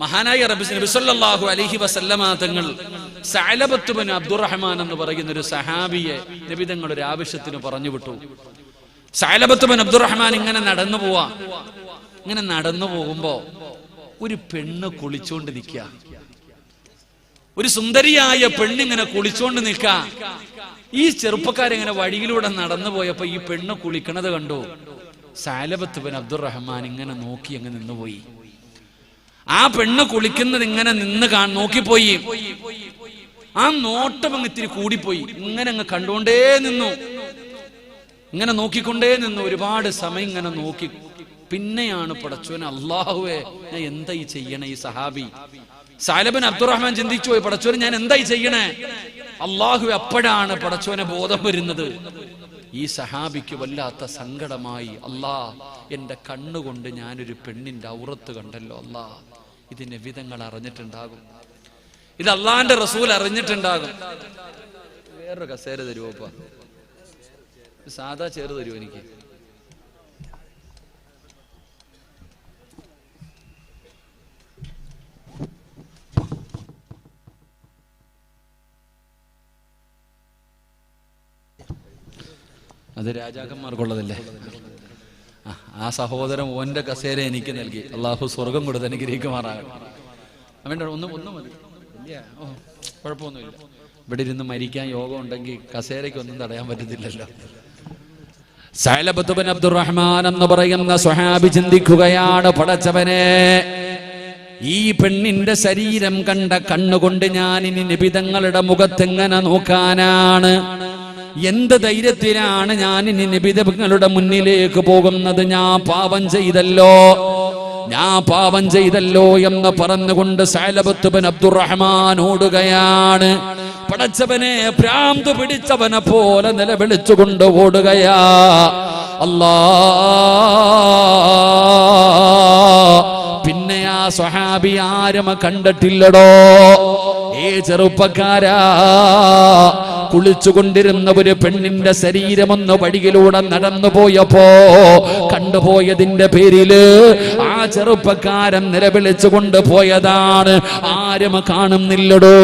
മഹാനായ നബി സല്ലല്ലാഹു അലൈഹി വസല്ലമ തങ്ങൾ സഅലബത്ത് ബിൻ അബ്ദുറഹ്മാൻ എന്ന് പറയുന്ന ഒരു സഹാബിയെ നബി തങ്ങൾ ഒരു ആവശ്യത്തിന് പറഞ്ഞു വിട്ടു. സഅലബത്ത് ബിൻ അബ്ദുറഹ്മാൻ ഇങ്ങനെ നടന്നു പോകുമ്പോ ഒരു പെണ്ണ് കുളിച്ചോണ്ട് നിൽക്കുക. ഒരു സുന്ദരിയായ പെണ്ണിങ്ങനെ കുളിച്ചോണ്ട് നിൽക്ക. ഈ ചെറുപ്പക്കാരിങ്ങനെ വഴിയിലൂടെ നടന്നു പോയപ്പോ ഈ പെണ്ണ് കുളിക്കണത് കണ്ടു. സഅലബത്ത് ബിൻ അബ്ദുറഹ്മാൻ ഇങ്ങനെ നോക്കി അങ്ങ് നിന്നുപോയി. ആ പെണ്ണ് കുളിക്കുന്നത് ഇങ്ങനെ നോക്കിപ്പോയി. ആ നോട്ടം അങ്ങ് ഇത്തിരി കൂടിപ്പോയി. ഇങ്ങനെ അങ്ങ് കണ്ടുകൊണ്ടേ നിന്നു, ഇങ്ങനെ നോക്കിക്കൊണ്ടേ നിന്നു. ഒരുപാട് സമയം ഇങ്ങനെ നോക്കി. പിന്നെയാണ് പടച്ചോനെ, അല്ലാഹുവേ ഞാൻ എന്തായി ചെയ്യണേ? ഈ സഹാബി സഅലബ് ബിൻ അബ്ദുറഹ്മാൻ ചിന്തിച്ചു പോയി, പടച്ചോനെ ഞാൻ എന്തായി ചെയ്യണേ? അല്ലാഹുവേ, അപ്പോഴാണ് പടച്ചോനെ ബോധം വരുന്നത്. ഈ സഹാബിക്ക് വല്ലാത്ത സങ്കടമായി. അല്ലാ, എന്റെ കണ്ണുകൊണ്ട് ഞാനൊരു പെണ്ണിന്റെ ഔറത്ത് കണ്ടല്ലോ. അല്ലാ, ഇതിന്റെ വിധങ്ങൾ അറിഞ്ഞിട്ടുണ്ടാകും, ഇത് അള്ളാന്റെ റസൂൽ അറിഞ്ഞിട്ടുണ്ടാകും. വേറൊരു കസേര തരുമോപ്പാ? സാധാ ചേറ് തരുമോ എനിക്ക്? അത് രാജാക്കന്മാർക്കുള്ളതല്ലേ. ആ സഹോദരൻ ഓന്റെ കസേര എനിക്ക് നൽകി. അള്ളാഹു സ്വർഗം കൊടുത്ത് അനുഗ്രഹിക്കുമാറാകട്ടെ. വേണ്ട, ഒന്നും മതി, കുഴപ്പമൊന്നുമില്ല. ഇവിടെ ഇരുന്ന് മരിക്കാൻ യോഗം ഉണ്ടെങ്കിൽ കസേരയ്ക്കൊന്നും തടയാൻ പറ്റത്തില്ലല്ലോ. സഅലബത്ത് ബിൻ അബ്ദുറഹ്മാൻ എന്ന് പറയുന്ന സ്വഹാബി ചിന്തിക്കുകയാണ്, പടച്ചവനെ, ഈ പെണ്ണിന്റെ ശരീരം കണ്ട കണ്ണുകൊണ്ട് ഞാൻ ഇനി നിബിതങ്ങളുടെ മുഖത്തെങ്ങനെ നോക്കാനാണ്? എന്ത് ധൈര്യത്തിലാണ് ഞാൻ ഇനി നിബിതങ്ങളുടെ മുന്നിലേക്ക് പോകുന്നത്? ഞാൻ പാപം ചെയ്തല്ലോ എന്ന് പറഞ്ഞുകൊണ്ട് സഅലബത്ത് ബിൻ അബ്ദുറഹ്മാൻ ഓടുകയാണ്. പടച്ചവനെ, ഭ്രാന്ത് പിടിച്ചവനെ പോലെ നിലവിളിച്ചുകൊണ്ട് ഓടുകയാ. അല്ലാ, പിന്നെ ആ സ്വഹാബി ആരും കണ്ടിട്ടില്ലടോ. ഏ ചെറുപ്പക്കാരാ, കുളിച്ചുകൊണ്ടിരുന്ന ഒരു പെണ്ണിന്റെ ശരീരമൊന്ന് വഴിയിലൂടെ നടന്നു പോയപ്പോ കണ്ടുപോയതിന്റെ പേരില് ആ ചെറുപ്പക്കാരൻ നിലവിളിച്ചുകൊണ്ട് പോയതാണ്. ആരും കാണുന്നില്ലടോ.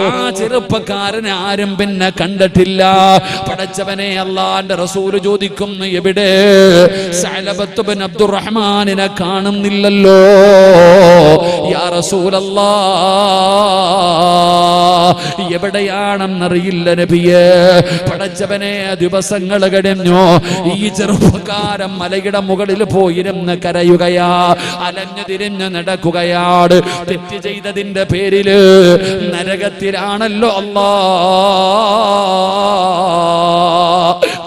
ആ ചെറുപ്പക്കാരൻ ആരും പിന്നെ കണ്ടിട്ടില്ല. പടച്ചവനെ, അല്ലാഹുവിന്റെ റസൂൽ ചോദിക്കുന്നു, എവിടെ? സഅലബത്ത് ബിൻ അബ്ദുറഹ്മാനിനെ കാണുന്നില്ലല്ലോ. യാ റസൂലല്ലാഹ്, എവിടെയാണെന്നറിയില്ല നബിയേ. പടച്ചവനെ, ദിവസങ്ങൾ കഴിഞ്ഞു. ഈ ചെറുപ്പക്കാരൻ മലയുടെ മുകളിൽ പോയിരുന്ന് കരയുകയാ, അലഞ്ഞു തിരിഞ്ഞു നടക്കുകയാണ്. തെറ്റ് ചെയ്തതിന്റെ പേരില് നരകത്തിലാണല്ലോ. അല്ലാ,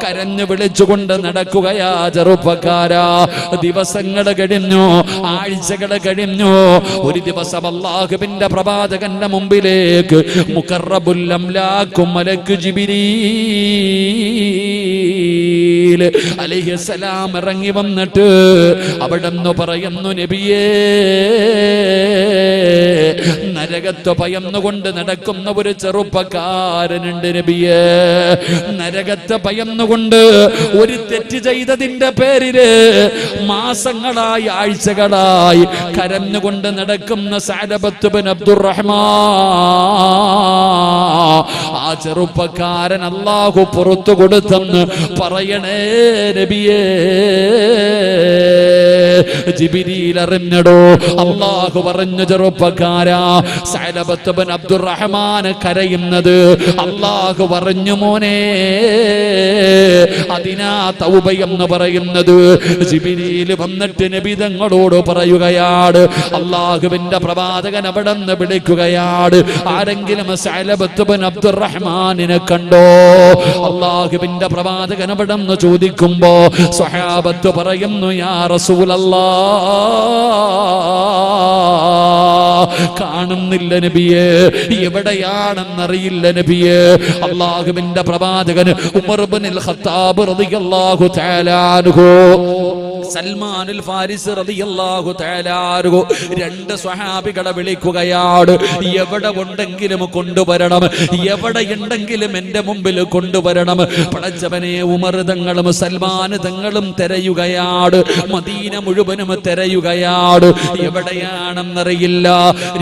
കരഞ്ഞു വിളിച്ചുകൊണ്ട് നടക്കുകയാ ചെറുപ്പക്കാരാ. ദിവസങ്ങൾ കഴിഞ്ഞു, ആഴ്ചകൾ കഴിഞ്ഞു. ഒരു ദിവസം അല്ലാഹുവിന്റെ പ്രവാചകന്റെ മുമ്പിലേക്ക് മുഖറബുൽ അംലാഖും മലക്ക് ജിബ്രീൽ അലൈഹിസ്സലാം ഇറങ്ങി വന്നിട്ട് അവിടെന്ന് പറയുന്നു, നബിയേ, നരകത്തെ ഭയന്നുകൊണ്ട് നടക്കുന്ന ഒരു ചെറുപ്പക്കാരനുണ്ട് നബിയേ. നരകത്തെ ഭയന്നുകൊണ്ട് ഒരു തെറ്റ് ചെയ്തതിന്റെ പേരില് മാസങ്ങളായി, ആഴ്ചകളായി കരഞ്ഞുകൊണ്ട് നടക്കുന്ന സഅലബത്ത് ബിൻ അബ്ദുറഹ്മാൻ, ആ ചെറുപ്പക്കാരൻ അല്ലാഹു പുറത്തു കൊടുത്തെന്ന് പറയണേ നബിയേ. ജിബ്രീൽ അറിഞ്ഞടോ. അല്ലാഹു പറഞ്ഞു, ചെറുപ്പക്കാരാ, സഅലബത്ത് ബിൻ അബ്ദുറഹ്മാൻ കരയുന്നത് അല്ലാഹു പറഞ്ഞു, മോനെ, അതിനാ തൗബ എന്ന് പറയുന്നത്. ജിബ്രീൽ വന്നിട്ട് നബി തങ്ങളോട് പറയുകയാണ്, അല്ലാഹുവിന്റെ പ്രവാചകൻ അവിടെ നിന്ന് വിളിക്കുകയാണ്, ആരെങ്കിലും സഅലബത്ത് ബിൻ അബ്ദുറഹ്മാനിനെ കണ്ടോ? അല്ലാഹുവിന്റെ പ്രവാചകൻ അവിടെ നിന്ന് ചോദിക്കുമ്പോ സ്വഹാബത്ത് പറയുന്നു, യാ റസൂലല്ലാഹ്, കാണുന്നില്ല നബിയേ, എവിടെയാണെന്നറിയില്ല നബിയേ. അല്ലാഹുവിന്റെ പ്രവാചകൻ ഉമർ ഇബ്നുൽ ഖത്താബ് റളിയല്ലാഹു തആല അൻഹു സൽമാനുൽ ഫാരിസ് റളിയല്ലാഹു തആല അൻഹു രണ്ട് സ്വഹാബികളെ വിളിക്കുകയാണ്. എവിടെ ഉണ്ടെങ്കിലും കൊണ്ടുവരണം, എവിടെ ഉണ്ടെങ്കിലും എന്റെ മുമ്പിൽ കൊണ്ടുവരണം. പടച്ചവനെ, ഉമർ തങ്ങളും സൽമാൻ തങ്ങളും തിരയുകയാണ്, മദീന മുഴുവനും തിരയുകയാണ്. എവിടെയാണെന്നറിയില്ല.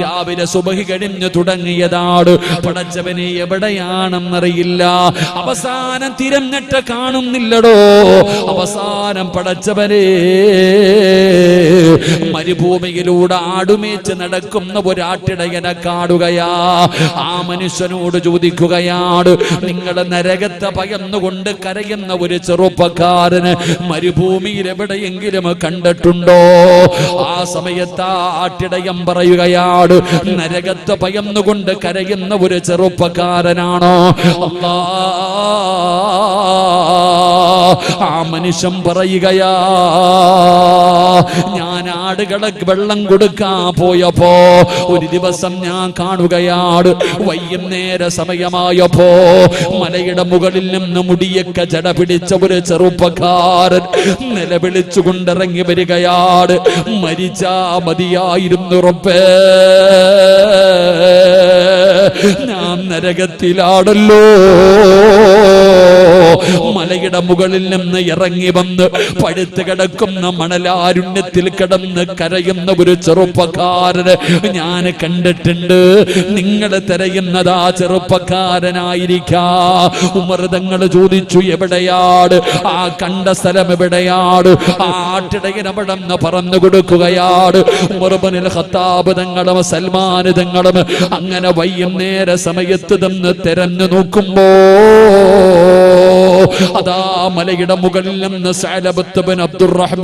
രാവിലെ സുബഹി കഴിഞ്ഞു തുടങ്ങിയതാണ്. പടച്ചവനെ, എവിടെയാണെന്നറിയില്ല. അവസാനം തിരഞ്ഞിട്ട് കാണുന്നില്ലടോ. അവസാനം പടച്ചവനെ, മരുഭൂമിയിലൂടെ ആടുമേച്ച് നടക്കുന്ന ഒരാട്ടിടയനെ കാണുകയാ. ആ മനുഷ്യനോട് ചോദിക്കുകയാണ്, നിങ്ങൾ നരകത്തെ ഭയന്നുകൊണ്ട് കരയുന്ന ഒരു ചെറുപ്പക്കാരന് മരുഭൂമിയിൽ എവിടെയെങ്കിലും കണ്ടിട്ടുണ്ടോ? ആ സമയത്ത് ആ ആട്ടിടയൻ പറയുകയാണ്, നരകത്തെ ഭയന്നുകൊണ്ട് കരയുന്ന ഒരു ചെറുപ്പക്കാരനാണോ? അല്ലാ, ആ മനുഷ്യൻ പറയുകയാ, ഞാൻ ആടുകളെ വെള്ളം കൊടുക്കാൻ പോയപ്പോ ഒരു ദിവസം ഞാൻ കാണുകയാണ്, വൈകുന്നേര സമയമായപ്പോ മലയുടെ മുകളിൽ നിന്ന് മുടിയൊക്കെ ജട പിടിച്ച ഒരു ചെറുപ്പക്കാരൻ നിലവിളിച്ചുകൊണ്ടിറങ്ങി വരികയാണ്. മരിച്ചാ മതിയായിരുന്നു റബ്ബേ, ഞാൻ നരകത്തിലാണല്ലോ. മലയുടെ മുകളിൽ നിന്ന് ഇറങ്ങി വന്ന് പഴുത്ത് കിടക്കുന്ന മണലാരുണ്യത്തിൽ കിടന്ന് കരയുന്ന ഒരു ചെറുപ്പക്കാരന് ഞാൻ കണ്ടിട്ടുണ്ട്. നിങ്ങൾ തിരയുന്നത് ആ ചെറുപ്പക്കാരനായിരിക്കാം. ഉമർ തങ്ങൾ ചോദിച്ചു, എവിടെയാണ്? ആ കണ്ട സ്ഥലം എവിടെയാണ്? ആ ആട്ടിടയൻ അവിടെ നിന്ന് പറഞ്ഞു കൊടുക്കുകയാണ്. ഉമർ ഇബ്നുൽ ഖത്താബ് തങ്ങളും സൽമാൻ തങ്ങളും അങ്ങനെ വൈകുന്നേര സമയത്ത് നിന്ന് തിരഞ്ഞു നോക്കുമ്പോ അതാ മലയുടെ മുകളിൽ നിന്ന് സഅലബത്ത് ബിൻ അബ്ദുറഹ്മാൻ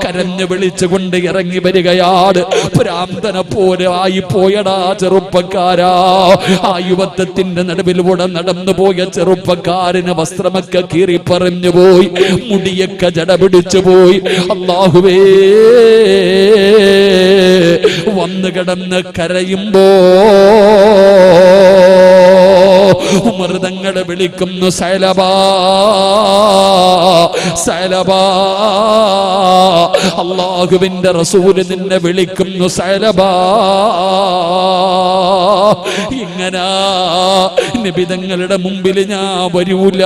കരഞ്ഞു വിളിച്ചുകൊണ്ട് ഇറങ്ങി വരികയാണ്. ഭ്രാന്തനെ പോലെ ആയി പോയടാ ചെറുപ്പക്കാരാ. ആ യുവത്വത്തിന്റെ നടുവിലൂടെ നടന്നു പോയ ചെറുപ്പക്കാരന് വസ്ത്രമൊക്കെ കീറി പറഞ്ഞു പോയി, മുടിയൊക്കെ ജട പിടിച്ചു പോയി. അല്ലാഹുവേ, വന്നു കിടന്ന് കരയുമ്പോ ഉമർ തങ്ങളെ വിളിക്കുന്നു, സഅലബാ, സഅലബാ. അല്ലാഹുവിന്റെ റസൂല് നിന്നെ വിളിക്കുന്നു, സഅലബാ. ഇങ്ങനെ നബി തങ്ങളുടെ മുമ്പിൽ ഞാൻ വരൂല.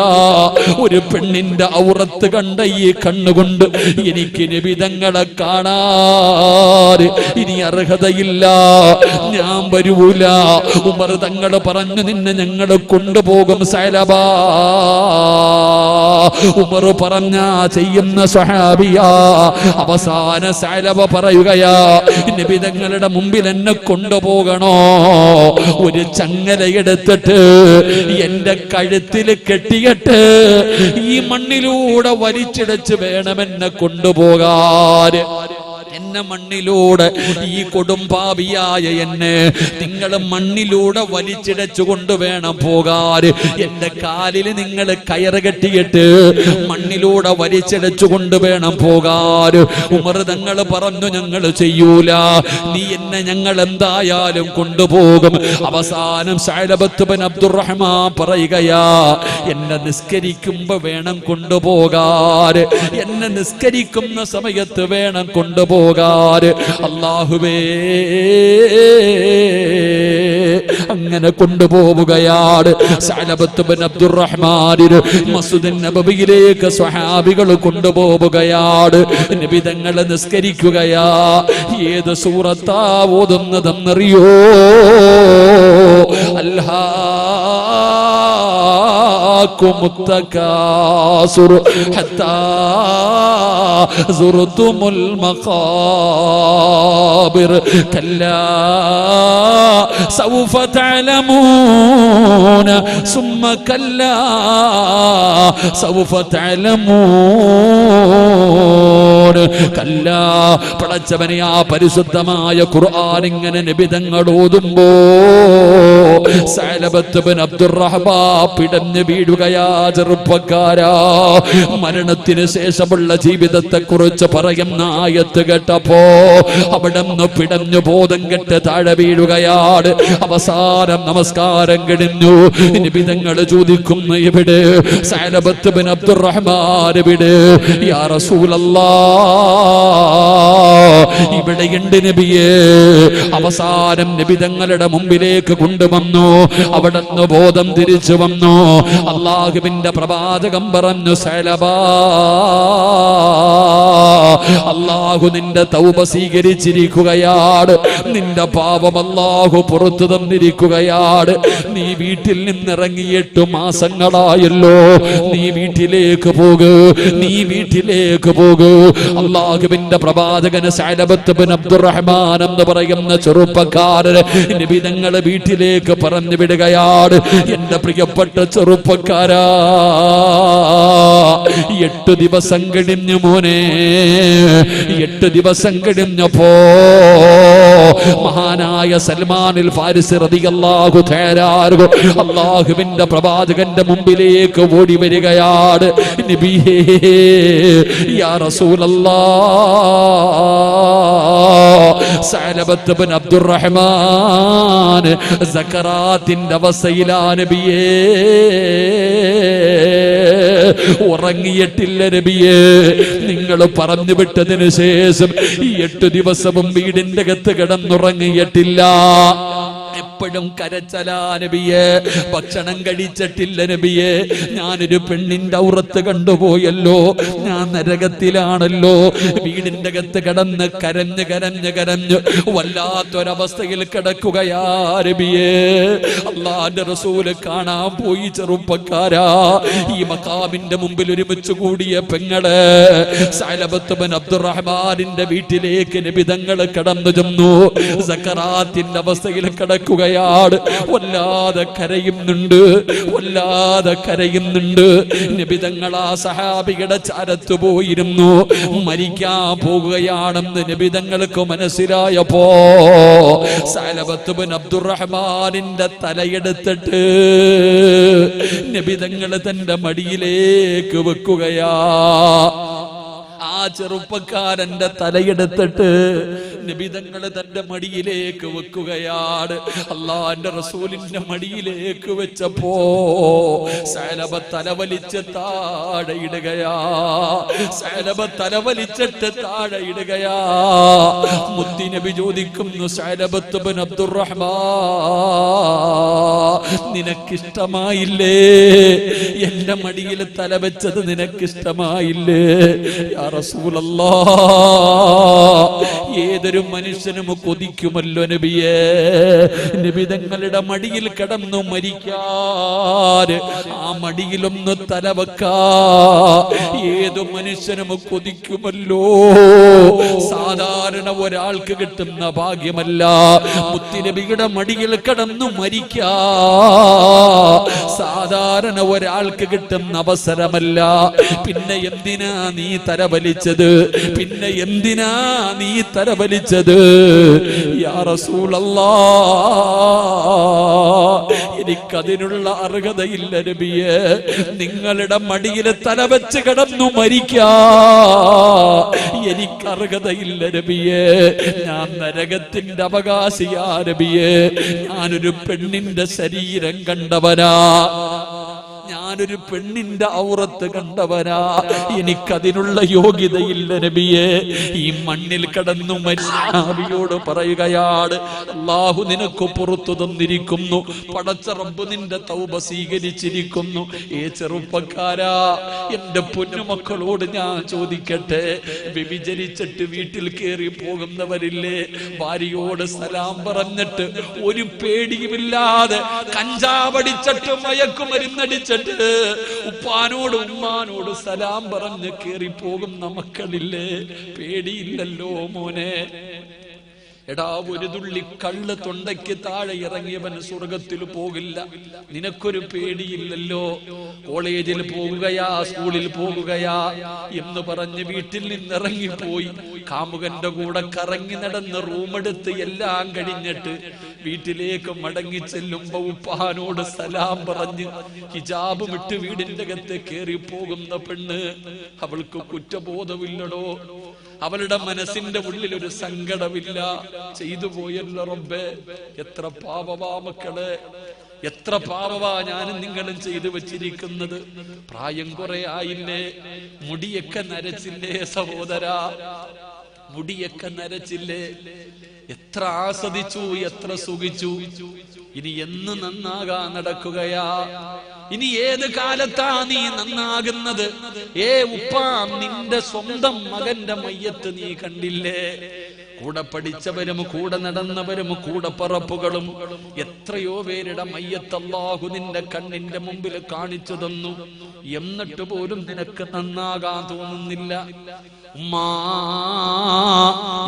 ഒരു പെണ്ണിന്റെ ഔറത്ത് കണ്ട ഈ കണ്ണുകൊണ്ട് എനിക്ക് നബി തങ്ങളെ കാണാൻ ഇനി അർഹതയില്ല, ഞാൻ വരൂല. ഉമർ തങ്ങൾ പറഞ്ഞു, നിന്നെ ഞങ്ങൾ കൊണ്ടുപോകും സഅലബാ. ഉമർ പറഞ്ഞ ചെയ്യുന്ന സ്വഹാബിയാ. അവസാന സഅലബ പറയുകയാ, നബി തങ്ങളുടെ മുമ്പിൽ എന്നെ കൊണ്ടുപോകണോ? ഒരു ചങ്ങലയെടുത്തിട്ട് എന്റെ കഴുത്തിൽ കെട്ടിയിട്ട് ഈ മണ്ണിലൂടെ വലിച്ചിടച്ച് വേണമെന്നെ കൊണ്ടുപോകാൻ. എന്നെ മണ്ണിലൂടെ, ഈ കൊടുംപാപിയായ എന്നെ നിങ്ങൾ മണ്ണിലൂടെ വലിച്ചിടച്ചു കൊണ്ടുവേണം പോകാൻ. എന്റെ കാലിൽ നിങ്ങൾ കയറ് കെട്ടിയിട്ട് മണ്ണിലൂടെ വലിച്ചിടച്ചു കൊണ്ടുവേണം പോകാൻ. ഉമർ തങ്ങൾ പറഞ്ഞു, ഞങ്ങൾ ചെയ്യൂല, നീ എന്നെ ഞങ്ങൾ എന്തായാലും കൊണ്ടുപോകും. അവസാനം സഅലബത്ത് ബിൻ അബ്ദുറഹ്മാൻ പറയുകയാ, എന്നെ നിസ്കരിക്കുമ്പോ വേണം കൊണ്ടുപോകാൻ, എന്നെ നിസ്കരിക്കുന്ന സമയത്ത് വേണം കൊണ്ടുപോകാൻ. അല്ലാഹുവേ, അങ്ങനെ കൊണ്ടുപോവുകയാണ്. സഅലബത്ത് ബിൻ അബ്ദുറഹ്മാനിനെ മസ്ജിദുൻ നബവിയിലേക്ക് സ്വഹാബികൾ കൊണ്ടുപോവുകയാണ്. നബി തങ്ങൾ നിസ്കരിക്കുകയാ. ഏത് സൂറത്താ ഓതുന്നതെന്നറിയോ? അൽഹാകുമുത്തകാസുർ ഹത്താ സുർതുമുൽ മഖാബിർ കല്ലാ സൗഫ തഅലമൂന സുമ്മ കല്ലാ സൗഫ തഅലമൂന കല്ലാ. പടച്ചവനെ, ആ പരിശുദ്ധമായ ഖുർആൻ ഇങ്ങനെ നബി തങ്ങൾ ഓതുമ്പോ സഅലബത്ത് ബിൻ അബ്ദുറഹ്മാൻ പിടഞ്ഞു വീഴുകയാ. ചെറുപ്പക്കാരാ, മരണത്തിന് ശേഷമുള്ള ജീവിതത്തെ കുറിച്ച് പറയുന്ന ആയത്ത് കേട്ടപ്പോ അവിടെ അവനൊന്ന് പിടഞ്ഞു ബോധം കെട്ട് താഴെ വീഴുകയാണ്. അവസാനം നമസ്കാരം കഴിഞ്ഞു. നിബിതങ്ങൾ ചോദിക്കുന്നു, എവിടെ സഅലബത്ത് ബിൻ അബ്ദുറഹ്മാൻ എവിടെ? യാ റസൂലല്ലാഹ്, ഇവിടെയുണ്ട് നബിയേ. അവസാനം നിബിതങ്ങളുടെ മുമ്പിലേക്ക് കൊണ്ടുവന്നു. അവിടുന്ന് ബോധം തിരിച്ചു വന്നു. അല്ലാഹുവിന്റെ പ്രവാചകം പറഞ്ഞു, സഅലബാ, അല്ലാഹു നിന്റെ തൗബ സ്വീകരിച്ചിരിക്കുകയാണ്. നിന്റെ പാപം അല്ലാഹു പുറത്തു തന്നിരിക്കുകയാണ്. നീ വീട്ടിൽ നിന്നിറങ്ങിയിട്ട് മാസങ്ങളായല്ലോ. നീ വീട്ടിലേക്ക് പോകൂ, നീ വീട്ടിലേക്ക് പോകൂ. അല്ലാഹുവിന്റെ പ്രവാചകന് സഅലബത്ത് ബിൻ അബ്ദുറഹ്മാൻ എന്ന് പറയുന്ന ചെറുപ്പക്കാരൻ നബി തങ്ങളെ വീട്ടിലേക്ക് പറഞ്ഞു വിടുകയാണ്. എന്റെ പ്രിയപ്പെട്ട ചെറുപ്പക്കാരാ, 8 ദിവസം കഴിഞ്ഞു മോനെ. 8 ദിവസം കഴിഞ്ഞപ്പോ മഹാനായ സൽമാനുൽ ഫാരിസി റളിയല്ലാഹു തആല അല്ലാഹുവിന്റെ പ്രവാചകന്റെ മുമ്പിലേക്ക് ഓടി വരികയാണ്. നബിയേ, യാ റസൂലല്ലാഹ്, സഅലബത്ത് ബിൻ അബ്ദുറഹ്മാൻ സക്കറാത്തിന്റെ അവസ്ഥയിലാ നബിയേ. ഉറങ്ങിയിട്ടില്ല നബിയേ. നിങ്ങൾ പറഞ്ഞു വിട്ടതിന് ശേഷം ഈ 8 ദിവസവും വീടിന്റെ അകത്ത് കിടന്നുറങ്ങിയിട്ടില്ല. എപ്പോഴും കരച്ചലാ നബിയേ. ഭക്ഷണം കഴിച്ചിട്ടില്ല നബിയേ. ഞാനൊരു പെണ്ണിന്റെ ഔറത്ത് കണ്ടുപോയല്ലോ, ഞാൻ നരകത്തിലാണല്ലോ. വീടിന്റെ അകത്ത് കിടന്ന് കരഞ്ഞ് കരഞ്ഞ് കരഞ്ഞ് വല്ലാത്തൊരവസ്ഥയിൽ കിടക്കുകയാ നബിയേ. അല്ലാഹുവിന്റെ റസൂല് കാണാൻ പോയി. ചെറുപ്പക്കാരാ, ഈ മഖാമിന്റെ മുമ്പിൽ ഒരുമിച്ച് കൂടിയ പെങ്ങള് സഅലബത്ത് ബിൻ അബ്ദുറഹ്മാനിന്റെ വീട്ടിലേക്ക് നബി തങ്ങൾ കടന്നു ചെന്നു. സക്കറാത്തിന്റെ അവസ്ഥയിൽ കിടക്കുകയാണ്. വല്ലാതെ കരയുന്നുണ്ട്, വല്ലാതെ കരയുന്നുണ്ട്. നബി തങ്ങൾ ആ സഹാബിയുടെ ചാരത്ത് പോയിരുന്നു. മരിക്കാൻ പോകുകയാണെന്ന് നബി തങ്ങൾക്ക് മനസ്സിലായപ്പോ സഅലബത്ത് ബിൻ അബ്ദുറഹ്മാനിന്റെ തലയെടുത്തിട്ട് നബി തങ്ങൾ തന്റെ മടിയിലേക്ക് വെക്കുകയാ. ആ ചെറുപ്പക്കാരന്റെ തലയെടുത്തിട്ട് നബി തങ്ങൾ തന്റെ മടിയിലേക്ക് വെക്കുകയാണ്. അല്ലാഹുവിന്റെ റസൂലിന്റെ മടിയിലേക്ക് വെച്ചപ്പോ സഅലബ തലവലിച്ച് താഴെ ഇടുകയാ. സഅലബ തലവലിച്ചിട്ട് താഴെ ഇടുകയാ. മുത്തി നബി ചോദിക്കുന്നു, സഅലബത്ത് ബിൻ അബ്ദുറഹ്മാൻ, നിനക്കിഷ്ടമായില്ലേ എന്റെ മടിയിൽ തല വെച്ചത്? നിനക്കിഷ്ടമായില്ലേ? യാ റസൂലല്ലാഹ്, ഏതൊരു മനുഷ്യനും കൊതിക്കുമല്ലോ നബിയേ, നബി തങ്ങളുടെ മടിയിൽ കിടന്നു മരിക്കാൻ, ആ മടിയിലൊന്ന് തലവെക്കാ ഏതു മനുഷ്യനും കൊതിക്കുമല്ലോ. സാധാരണ ഒരാൾക്ക് കിട്ടുന്ന ഭാഗ്യമല്ല മുത്തുനബിയുടെ മടിയിൽ കിടന്നു മരിക്കാ. സാധാരണ ഒരാൾക്ക് കിട്ടുന്ന അവസരമല്ല. പിന്നെ എന്തിനാ നീ തലവലിച്ചത്? പിന്നെ എന്തിനാ നീ തലവലിച്ചത്? യാ റസൂലല്ലാഹ്, എനിക്കതിനുള്ള അർഹതയില്ല നബിയേ. നിങ്ങളുടെ മടിയിൽ തലവെച്ച് കിടന്നു മരിക്കാ എനിക്ക് അർഹതയില്ല നബിയേ. ഞാൻ നരകത്തിന്റെ അവകാശിയാ നബിയേ. ഞാനൊരു പെണ്ണിന്റെ ശരീരം കണ്ടവനാ, ഞാനൊരു പെണ്ണിന്റെ ഔറത്ത് കണ്ടവനാ. എനിക്കതിനുള്ള യോഗ്യതയില്ല നബിയേ. ഈ മണ്ണിൽ കിടന്നു മരിയോട് പറയുകയാണ്, അല്ലാഹു നിനക്ക് പുറത്തു തന്നിരിക്കുന്നു, പടച്ച റബ്ബ് നിന്റെ തൗബ സ്വീകരിച്ചിരിക്കുന്നു. ഏ ചെറുപ്പക്കാരാ, എന്റെ പൊന്നുമക്കളോട് ഞാൻ ചോദിക്കട്ടെ, വ്യഭിചരിച്ചിട്ട് വീട്ടിൽ കയറി പോകുന്നവരില്ലേ? ഭാര്യയോട് സലാം പറഞ്ഞിട്ട് ഒരു പേടിയുമില്ലാതെ കഞ്ചാവടിച്ചിട്ട് മയക്കുമരുന്നടിച്ചിട്ട് ഉപ്പാനോട് ഉമ്മാനോട് സലാം പറഞ്ഞ് കേറി പോകുന്ന മക്കളില്ലേ? പേടിയില്ലല്ലോ മോനെ. എടാ, ഒരു തുള്ളി കള്ള് തൊണ്ടയ്ക്ക് താഴെ ഇറങ്ങിയവൻ സ്വർഗത്തിൽ പോകില്ല. നിനക്കൊരു പേടിയില്ലല്ലോ. കോളേജിൽ പോകുകയാ, സ്കൂളിൽ പോകുകയാ എന്ന് പറഞ്ഞ് വീട്ടിൽ നിന്നിറങ്ങിപ്പോയി കാമുകന്റെ കൂടെ കറങ്ങി നടന്ന് റൂമെടുത്ത് എല്ലാം കഴിഞ്ഞിട്ട് വീട്ടിലേക്ക് മടങ്ങി ചെല്ലുമ്പോ ഉപ്പാനോട് സലാം പറഞ്ഞ് ഹിജാബ് വിട്ട് വീടിന്റെ അകത്ത് കേറി പോകുന്ന പെണ്ണ്, അവൾക്ക് കുറ്റബോധമില്ലടോ. അവളുടെ മനസ്സിന്റെ ഉള്ളിൽ ഒരു സങ്കടമില്ല. ചെയ്തു പോയല്ലോ റബ്ബേ, എത്ര പാപവാ മക്കളെ, എത്ര പാപവാ ഞാനും നിങ്ങളും ചെയ്തു വെച്ചിരിക്കുന്നത്. പ്രായം കുറെ ആയില്ലേ, മുടിയൊക്കെ നരച്ചില്ലേ സഹോദരാ, മുടിയൊക്കെ നരച്ചില്ലേ? എത്ര ആസ്വദിച്ചു, എത്ര സുഖിച്ചു. ഇനി എന്ന് നന്നാകാൻ നടക്കുകയാ? ഇനി ഏത് കാലത്താ നീ നന്നാകുന്നത്? ഉപ്പാ, നിന്റെ സ്വന്തം മകന്റെ മയ്യത്ത് നീ കണ്ടില്ലേ? കൂടെ പഠിച്ചവരും കൂടെ നടന്നവരും കൂടെ പറപ്പുകളും എത്രയോ പേരുടെ മയ്യത്ത് അല്ലാഹു നിന്റെ കണ്ണിന്റെ മുമ്പിൽ കാണിച്ചു തന്നു. എന്നിട്ട് പോലും നിനക്ക് നന്നാകാൻ തോന്നുന്നില്ല. ഉമ്മാ,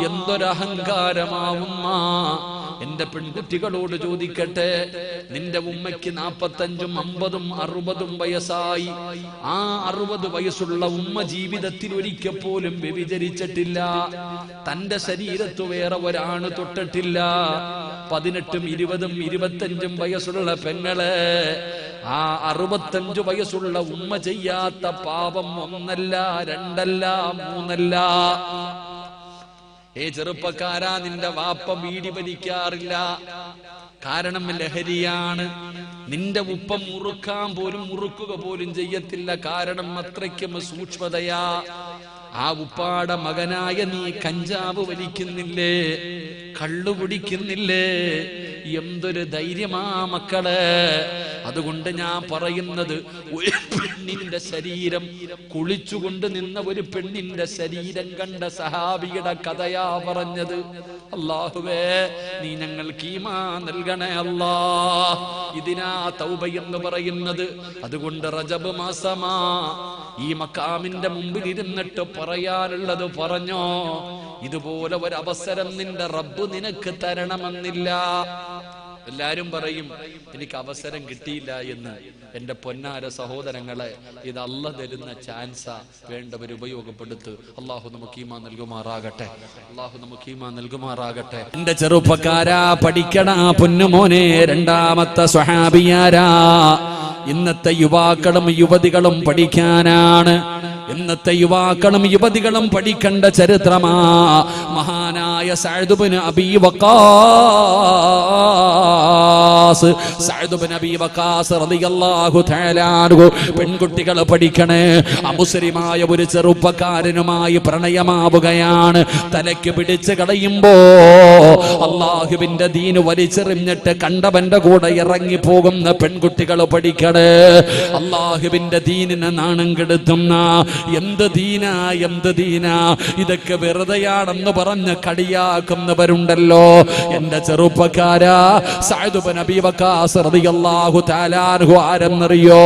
എന്തൊരഹങ്കാരമാവുമ്മാ. എന്റെ പെൺകുട്ടികളോട് ചോദിക്കട്ടെ, നിന്റെ ഉമ്മയ്ക്ക് 45, 50, 60 വയസ്സായി. ആ 60 വയസ്സുള്ള ഉമ്മ ജീവിതത്തിൽ ഒരിക്കൽ പോലും വ്യഭിചരിച്ചിട്ടില്ല. തന്റെ ശരീരത്ത് വേറെ ഒരാണ് തൊട്ടിട്ടില്ല. 18, 20, 25 വയസ്സുള്ള പെങ്ങളെ, ആ 65 വയസ്സുള്ള ഉമ്മ ചെയ്യാത്ത പാപം 1, 2, 3. ചെറുപ്പക്കാരാ, നിന്റെ വാപ്പ ബീഡി വലിക്കാറില്ല, കാരണം ലഹരിയാണ്. നിന്റെ ഉപ്പ മുറുക്കുക പോലും ചെയ്യത്തില്ല, കാരണം അത്രയ്ക്കും സൂക്ഷ്മതയാ. ആ ഉപ്പാടെ മകനായ നീ കഞ്ചാവ് വലിക്കുന്നില്ലേ, കള്ളു കുടിക്കുന്നില്ലേ? എന്തൊരു ധൈര്യമാ മക്കളെ. അതുകൊണ്ട് ഞാൻ പറയുന്നത്, ഒരു പെണ്ണിന്റെ ശരീരം കുളിച്ചുകൊണ്ട് നിന്ന ഒരു പെണ്ണിന്റെ ശരീരം കണ്ട സഹാബിയുടെ കഥയാ പറഞ്ഞത്. അല്ലാഹുവേ, നീ ഞങ്ങൾക്ക് ഈമാൻ നൽകണേ അല്ലാ. ഇതിനാ തൗബ എന്ന് പറയുന്നത്. അതുകൊണ്ട് റജബ് മാസമാ, ഈ മക്കാമിന്റെ മുമ്പിൽ ഇരുന്നിട്ട് പറയാനുള്ളത് പറഞ്ഞോ. ഇതുപോലെ ഒരവസരം നിന്റെ റബ്ബ് നിനക്ക് തരണമെന്നില്ല. എല്ലാരും പറയും എനിക്ക് അവസരം കിട്ടിയില്ല എന്ന്. എന്റെ പൊന്നാര സഹോദരങ്ങളെ, ഇത് അല്ലാഹ് തരുന്ന ചാൻസാ, വേണ്ടവർ ഉപയോഗപ്പെടുത്ത്. അല്ലാഹു നമുക്ക് ഈമാൻ നൽകുമാറാകട്ടെ, അല്ലാഹു നമുക്ക് ഈമാൻ നൽകുമാറാകട്ടെ. എന്റെ ചെറുപ്പക്കാരാ, പഠിക്കണ പൊന്നുമോനെ. രണ്ടാമത്തെ സ്വഹാബിയാരാ? ഇന്നത്തെ യുവാക്കളും യുവതികളും പഠിക്കാനാണ്. ഇന്നത്തെ യുവാക്കളും യുവതികളും പഠിക്കേണ്ട ചരിത്രമാ മഹാനായ സഅദ് ഇബ്നു അബീ വഖാസ്. സഅദ് ഇബ്നു അബീ വഖാസ് റളിയല്ലാഹു തആല അൻഹു. പെൺകുട്ടികൾ പഠിക്കണേ. അമുസ്ലിമായ ഒരു ചെറുപ്പക്കാരനുമായി പ്രണയമാവുകയാണ്. തലയ്ക്ക് പിടിച്ച് കളയുമ്പോ അല്ലാഹുവിന്റെ ദീൻ വലിച്ചെറിഞ്ഞിട്ട് കണ്ടവന്റെ കൂടെ ഇറങ്ങി പോകുന്ന പെൺകുട്ടികൾ പഠിക്കണേ. അല്ലാഹുവിന്റെ ദീനിനെ നാണം കെടുത്തുന്ന എന്ത് ദീനാ, എന്ത് ദീനാ, ഇതൊക്കെ വെറുതെയാണെന്ന് പറഞ്ഞ് കളിയാക്കുന്നവരുണ്ടല്ലോ. എന്റെ ചെറുപ്പക്കാരാ, സഅദ് ഇബ്നു അബീ വഖാസ് റളിയല്ലാഹു തആല അൻഹു ആരെന്നറിയോ?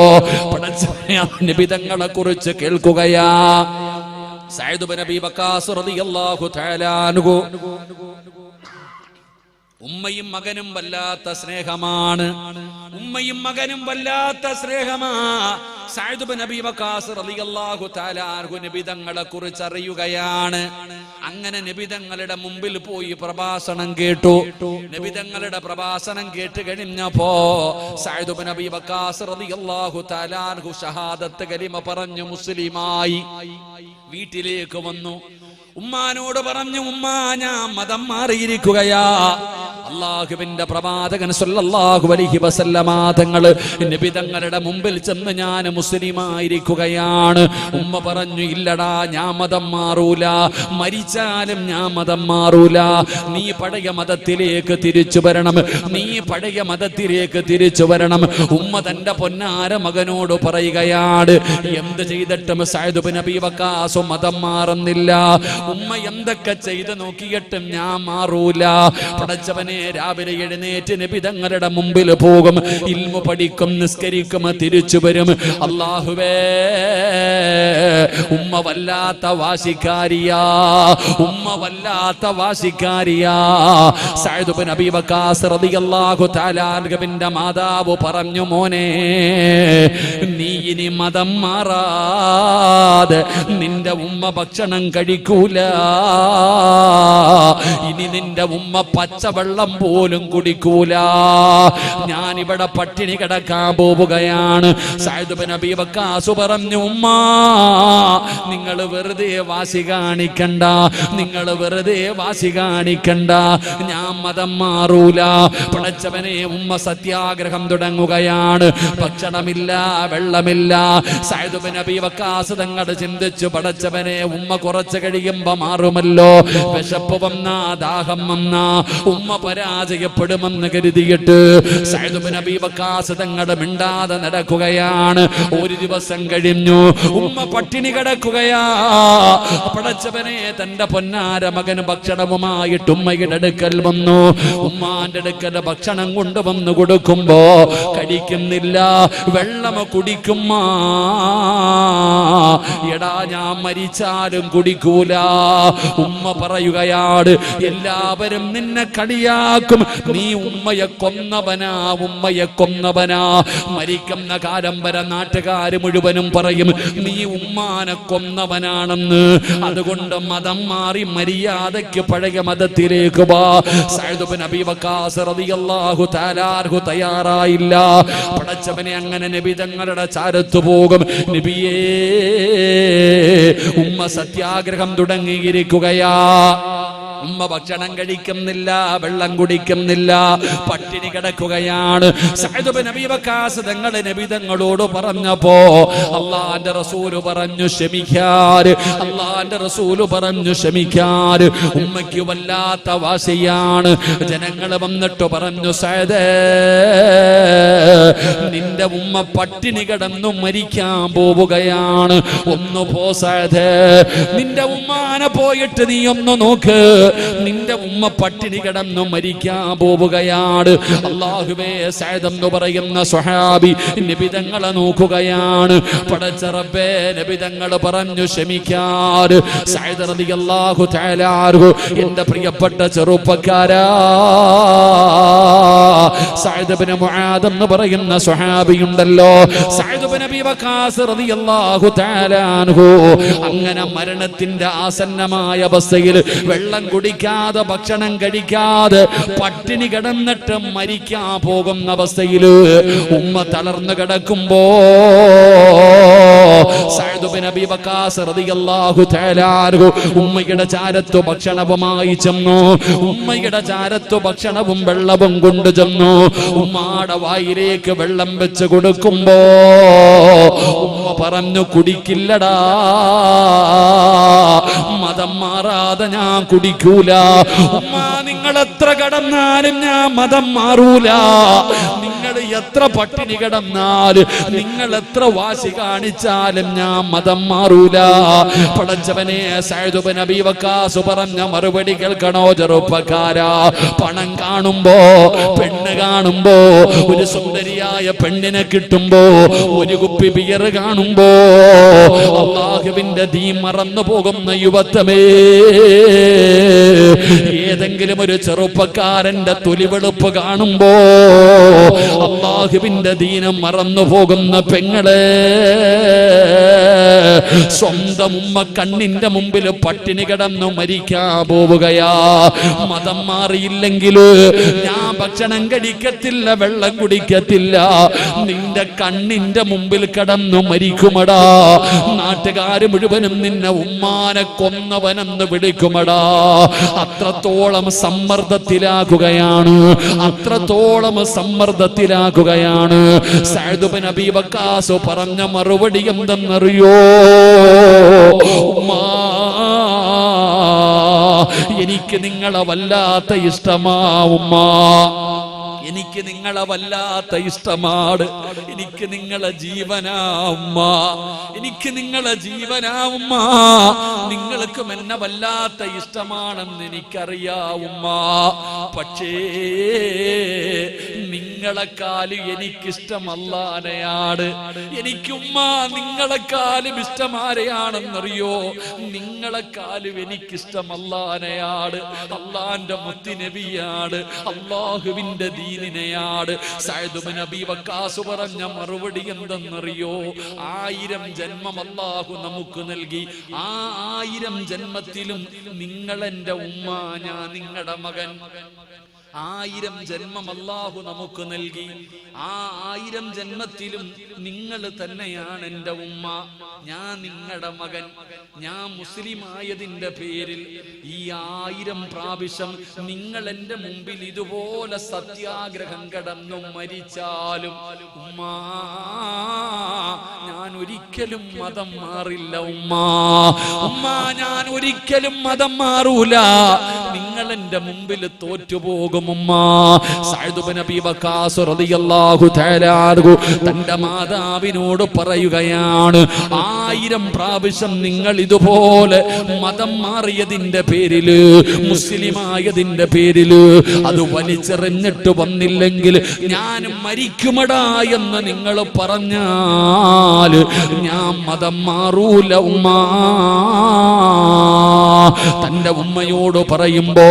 പടച്ചവനെ, നബി തങ്ങളെ കുറിച്ച് കേൾക്കുകയാ. സഅദ് ഇബ്നു അബീ വഖാസ് റളിയല്ലാഹു തആല അൻഹു ഉമ്മയും മകനും വല്ലാത്ത സ്നേഹമാണ്. ഉമ്മയും മകനും വല്ലാത്ത സ്നേഹമാ. സഅദ് ഇബ്നു അബീ വഖാസ് റളിയല്ലാഹു തആല അൻഹു നബി തങ്ങളെ കുറിച്ച് അറിയുകയാണ്. അങ്ങനെ നബി തങ്ങളുടെ മുമ്പിൽ പോയി പ്രഭാഷണം കേട്ടു. നബി തങ്ങളുടെ പ്രഭാഷണം കേട്ട് കഴിഞ്ഞപ്പോ സഅദ് ഇബ്നു അബീ വഖാസ് റളിയല്ലാഹു തആല അൻഹു ഷഹാദത്ത് കലിമ പറഞ്ഞു മുസ്ലിമായി വീട്ടിലേക്ക് വന്നു. ഉമ്മാനോട് പറഞ്ഞു, ഉമ്മ, ഞാൻ മതം മാറിയിരിക്കുകയാ. അല്ലാഹുവിന്റെ പ്രവാചകൻ സല്ലല്ലാഹു അലൈഹി വസല്ലമ തങ്ങള് നബി തങ്ങളുടെ മുമ്പിൽ ചെന്ന് ഞാൻ മുസ്ലിമായിരിക്കുകയാണ്. ഉമ്മ പറഞ്ഞു, ഇല്ലടാ, ഞാൻ മതം മാറൂല, മരിച്ചാലും ഞാൻ മതം മാറൂല. നീ പഴയ മതത്തിലേക്ക് തിരിച്ചു വരണം, നീ പഴയ മതത്തിലേക്ക് തിരിച്ചു വരണം. ഉമ്മ തന്റെ പൊന്നാര മകനോട് പറയുകയാണ്. എന്ത് ചെയ്തിട്ടും സഅദ് ഇബ്നു അബീ വഖാസ് മതം മാറുന്നില്ല. ഉമ്മ എന്തൊക്കെ ചെയ്ത് നോക്കിയിട്ടും ഞാൻ മാറൂല. പടച്ചവനെ, രാവിലെ എഴുന്നേറ്റ് നബി തങ്ങളുടെ മുമ്പിൽ പോകും, ഇൽമു പഠിക്കും, നിസ്കരിക്കും, തിരിച്ചു വരും. അല്ലാഹുവേ, ഉമ്മ വല്ലാത്ത വാശിക്കാരിയാ, ഉമ്മ വല്ലാത്ത വാശിക്കാരിയാ. സഅദ് ഇബ്നു അബീ വഖാസ് റളിയല്ലാഹു തആല അൻഹുവിന്റെ മാതാവ് പറഞ്ഞു, മോനെ, നീ ഇനി മതം മാറാതെ നിന്റെ ഉമ്മ ഭക്ഷണം കഴിക്കൂല. ഇനി നിന്റെ ഉമ്മ പച്ചവെള്ളം വെള്ളം പോലും കുടിക്കൂല. ഞാനിവിടെ പട്ടിണി കിടക്കാൻ പോവുകയാണ്. സഅദ് ഇബ്നു അബീ വഖാസ് പറഞ്ഞു, ഉമ്മാ നിങ്ങൾ വെറുതെ വാശി കാണിക്കണ്ട, നിങ്ങൾ വെറുതെ വാശി കാണിക്കണ്ട, ഞാൻ മതം മാറൂല. പടച്ചവനെ, ഉമ്മ സത്യാഗ്രഹം തുടങ്ങുകയാണ്. ഭക്ഷണമില്ല, വെള്ളമില്ല. സഅദ് ഇബ്നു അബീ വഖാസ് തങ്ങൾ ചിന്തിച്ചു, പടച്ചവനെ, ഉമ്മ കുറച്ച് കഴിയുമ്പോ മാറുമല്ലോ. വിശപ്പ് വന്നാ, ദാഹം വന്നാ ഉമ്മ പരാജയപ്പെടുമെന്ന് കരുതിയിട്ട് സഅദ് ഇബ്നു അബീ വഖാസ് തങ്ങൾ മിണ്ടാതെ നടക്കുകയാണ്. ഒരു ദിവസം കഴിഞ്ഞു, ഉമ്മ പട്ടിണി കിടക്കുകയാ. പടച്ചവനെ, തന്റെ പൊന്നാര മകൻ ഭക്ഷണവുമായിട്ട് ഉമ്മയുടെ അടുക്കൽ വന്നു. ഉമ്മാന്റെ അടുക്കൽ ഭക്ഷണം കൊണ്ടുവന്നു കൊടുക്കുമ്പോ കഴിക്കുന്നില്ല, വെള്ളം കുടിക്കുമ്മ. എടാ, ഞാൻ മരിച്ചാലും കുടിക്കൂല. ഉമ്മ പറയുകയാണ്, എല്ലാവരും നിന്നെ കളിയാക്കും, നീ ഉമ്മയെ കൊന്നവനാ, ഉമ്മയെ കൊന്നവനാ. മരിക്കുന്ന കാലം വരെ നാട്ടുകാര് മുഴുവനും പറയും നീ ഉമ്മാനെ കൊന്നവനാണെന്ന്. അതുകൊണ്ട് മതം മാറി മര്യാദയ്ക്ക് പഴയ മതത്തിലേക്ക് വാ. സഅദ് ഇബ്നു അബീ വഖാസ് റളിയല്ലാഹു തആല അൻഹു തയ്യാറായില്ല. പടച്ചവനെ, അങ്ങനെ നബി തങ്ങളുടെ ചാരത്തു പോകും. നബിയേ, ഉമ്മ സത്യാഗ്രഹം തുടങ്ങിയിരിക്കുകയാ. ഉമ്മ ഭക്ഷണം കഴിക്കുന്നില്ല, വെള്ളം കുടിക്കുന്നില്ല, പട്ടിണി കിടക്കുകയാണ്. സഅദ് ഇബ്നു അബീ വഖാസ് തങ്ങൾ നബി തങ്ങളോട് പറഞ്ഞപ്പോ അല്ലാഹുവിന്റെ റസൂൽ പറഞ്ഞു ക്ഷമിക്കാൻ. അല്ലാഹുവിന്റെ റസൂൽ പറഞ്ഞു ക്ഷമിക്കാൻ. ഉമ്മയ്ക്ക് വല്ലാത്ത വാശിയാണ്. ജനങ്ങൾ വന്നിട്ട് പറഞ്ഞു, സഅദേ, നിന്റെ ഉമ്മ പട്ടിണി കിടന്നു മരിക്കാൻ പോവുകയാണ്, ഒന്ന് പോ സഅദേ. നിന്റെ ഉമ്മാനെ പോയിട്ട് നീ ഒന്ന് നോക്ക്, നിന്റെ ഉമ്മ പട്ടിണി കിടന്നു മരിക്കാൻ പോവുകയാണ്. അല്ലാഹുവേ, സഅദ് എന്ന് പറയുന്ന സ്വഹാബി നബി തങ്ങളെ നോക്കുകയാണ്. പടച്ച റബ്ബേ, നബി തങ്ങൾ പറഞ്ഞു ക്ഷമിക്കാൻ. സഅദ് റളിയല്ലാഹു തആല അൻഹു, എന്റെ പ്രിയപ്പെട്ട ചെറുപ്പക്കാരാ, സഅദ് ഇബ്നു മുആദ് എന്ന് പറയുന്ന സ്വഹാബിയുണ്ടല്ലോ, സഅദ് ഇബ്നു അബീ വഖാസ് റളിയല്ലാഹു തആല അൻഹു അങ്ങനെ മരണത്തിന്റെ ആസന്നമായ അവസ്ഥയിൽ വെള്ളം കുടിക്കാതെ, ഭക്ഷണം കഴിക്കാതെ, പട്ടിണി കിടന്നിട്ട് മരിക്കാൻ പോകുന്ന അവസ്ഥയിൽ ഉമ്മ തളർന്നു കിടക്കുമ്പോ സഅദ് ഇബ്നു അബീ വഖാസ് റളിയല്ലാഹു തആല അൻഹു ഉമ്മയുടെ ചാരത്ത് ഭക്ഷണവുമായി ചെന്നു. ഉമ്മയുടെ ചാരത്ത് ഭക്ഷണവും വെള്ളവും കൊണ്ടു ചെന്നു. ഉമ്മാടെ വായിലേക്ക് വെള്ളം വെച്ച് കൊടുക്കുമ്പോ ഉമ്മ പറഞ്ഞു, കുടിക്കില്ലടാ, മതം മാറാതെ ഞാൻ കുടിക്കൂല. ഉമ്മ, നിങ്ങൾ എത്ര കടന്നാലും ഞാൻ മതം മാറൂല. നിങ്ങൾ എത്ര പട്ടിണി കിടന്നാലും, നിങ്ങൾ എത്ര വാശി കാണിച്ചാലും ഞാൻ മതം മാറൂല. പടച്ചവനെ, സഅദ് ഇബ്നു അബീ വഖാസ് പറഞ്ഞ മറുപടി കേൾക്കണോ ചെറുപ്പക്കാരാ? പണം കാണുമ്പോ, പെണ്ണ് കാണുമ്പോ, ഒരു സുന്ദരിയായ പെണ്ണിനെ കിട്ടുമ്പോ, ഒരു കുപ്പി ബിയർ കാണുമ്പോ അല്ലാഹുവിന്റെ ദീൻ മറന്നു പോകുന്ന യുവത്വമേ, ഏതെങ്കിലും ഒരു ചെറുപ്പക്കാരന്റെ തൊലിവെളുപ്പ് കാണുമ്പോ അല്ലാഹുവിന്റെ ദീനം മറന്നു പോകുന്ന പെങ്ങളെ, സ്വന്തം ഉമ്മ കണ്ണിന്റെ മുമ്പിൽ പട്ടിണി കിടന്നു മരിക്കാൻ പോവുകയാ. മതം മാറിയില്ലെങ്കിൽ ഞാൻ ഭക്ഷണം കഴിക്കത്തില്ല, വെള്ളം കുടിക്കത്തില്ല, നിന്റെ കണ്ണിന്റെ മുമ്പിൽ കിടന്നു മരിക്കുമടാ. നാട്ടുകാര് മുഴുവനും നിന്നെ ഉമ്മാനെ കൊന്നവനെന്ന് വിളിക്കുമടാ. അത്രത്തോളം സമ്മർദ്ദത്തിലാകുകയാണ്, അത്രത്തോളം സമ്മർദ്ദത്തിലാകുകയാണ്. സഅദ് ഇബ്നു അബീ വഖാസ് പറഞ്ഞ മറുപടി എന്തെന്നറിയോ? ഉമ്മാ, എനിക്ക് നിങ്ങളെ വല്ലാത്ത ഇഷ്ടമാ ഉമ്മാ, എനിക്ക് നിങ്ങളെ വല്ലാത്ത ഇഷ്ടമാണ്, എനിക്ക് നിങ്ങളെ ജീവനാ ഉമ്മ, എനിക്ക് നിങ്ങളെ ജീവനാ ഉമ്മ, നിങ്ങൾക്കും എന്നെ വല്ലാത്ത ഇഷ്ടമാണെന്ന് എനിക്കറിയാം ഉമ്മ. പക്ഷേ നിങ്ങളെക്കാളും എനിക്കിഷ്ടം അല്ലാഹനെയാണ്. എനിക്കുമ്മ നിങ്ങളെക്കാളും ഇഷ്ടം ആരെയാണെന്നറിയോ? നിങ്ങളെക്കാളും എനിക്കിഷ്ടം അല്ലാഹനെയാണ്, അള്ളാന്റെ മുത്തുനബിയാണ്, അള്ളാഹുവിന്റെ ദീനിനെയാണ്. സഅദ് ഇബ്നു അബീ വഖാസ് പറഞ്ഞ മറുപടി എന്തെന്നറിയോ? 1000 ജന്മം അല്ലാഹു നമുക്ക് നൽകി. ആ 1000 ജന്മത്തിലും നിങ്ങൾ എന്റെ ഉമ്മ, ഞാൻ നിങ്ങളുടെ മകൻ. 1000 ജന്മം അല്ലാഹു നമുക്ക് നൽകി. ആ 1000 ജന്മത്തിലും നിങ്ങൾ തന്നെയാണ് എന്റെ ഉമ്മ, ഞാൻ നിങ്ങളുടെ മകൻ. ഞാൻ മുസ്ലിം ആയതിന്റെ പേരിൽ ഈ 1000 പ്രാവശ്യം നിങ്ങൾ എന്റെ മുമ്പിൽ ഇതുപോലെ സത്യാഗ്രഹം കടന്നും മരിച്ചാലും ഉമ്മ, ഞാൻ ഒരിക്കലും മതം മാറില്ല ഉമ്മ. ഉമ്മ, ഞാൻ ഒരിക്കലും മതം മാറൂല. നിങ്ങൾ എന്റെ മുമ്പിൽ തോറ്റുപോകും ഉമ്മ. സഅദ് ഇബ്നു അബീ വഖാസ് റളിയല്ലാഹു തആല അൻഹു തന്റെ മാതാവിനോട് പറയുകയാണ്, 1000 പ്രാവശ്യം നിങ്ങൾ ഇതുപോലെ മതം മാറിയതിന്റെ പേരില്, മുസ്ലിമായതിന്റെ പേരില് അത് വലിച്ചെറിഞ്ഞിട്ട് വന്നില്ലെങ്കിൽ ഞാൻ മരിക്കുമടാ എന്ന് നിങ്ങൾ പറഞ്ഞാൽ ഞാൻ മതം മാറൂല ഉമ്മ. തന്റെ ഉമ്മയോട് പറയുമ്പോ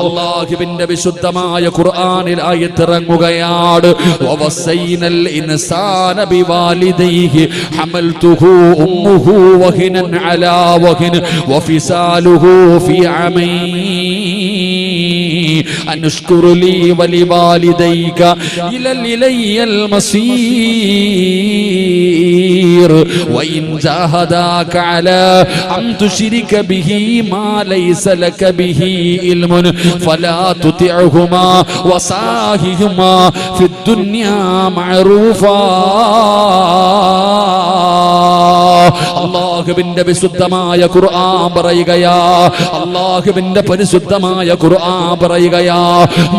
അല്ലാഹുവിന്റെ വിശുദ്ധമായ ഖുർആനിൽ ആയത്തിറങ്ങുകയാണ്, വവസൈനൽ ഇൻസാന ബിവാലിദൈഹി ഹമൽതുഹു ഉമ്മുഹു വഹിനൻ അലാ വഹിൻ വഫിസാലുഹു ഫി അമൈൻ അൻഷ്കുർ ലീ വലിവാലിദൈക ഇലയ്യൽ മസീർ വഇൻ ജാഹദാക അലാ അൻ തുശ്രിക ബിഹി മാ ലൈസ ലക ബിഹി ഇൽമുൻ ഫലാ തുതിഉഹുമാ വസാഹിഹുമാ ഫിദ്ദുനിയാ മഅറൂഫാ. അല്ലാഹുവിന്റെ വിശുദ്ധമായ ഖുർആൻ പറയുകയാ, അല്ലാഹുവിന്റെ പരിശുദ്ധമായ ഖുർആൻ പറയുകയാ,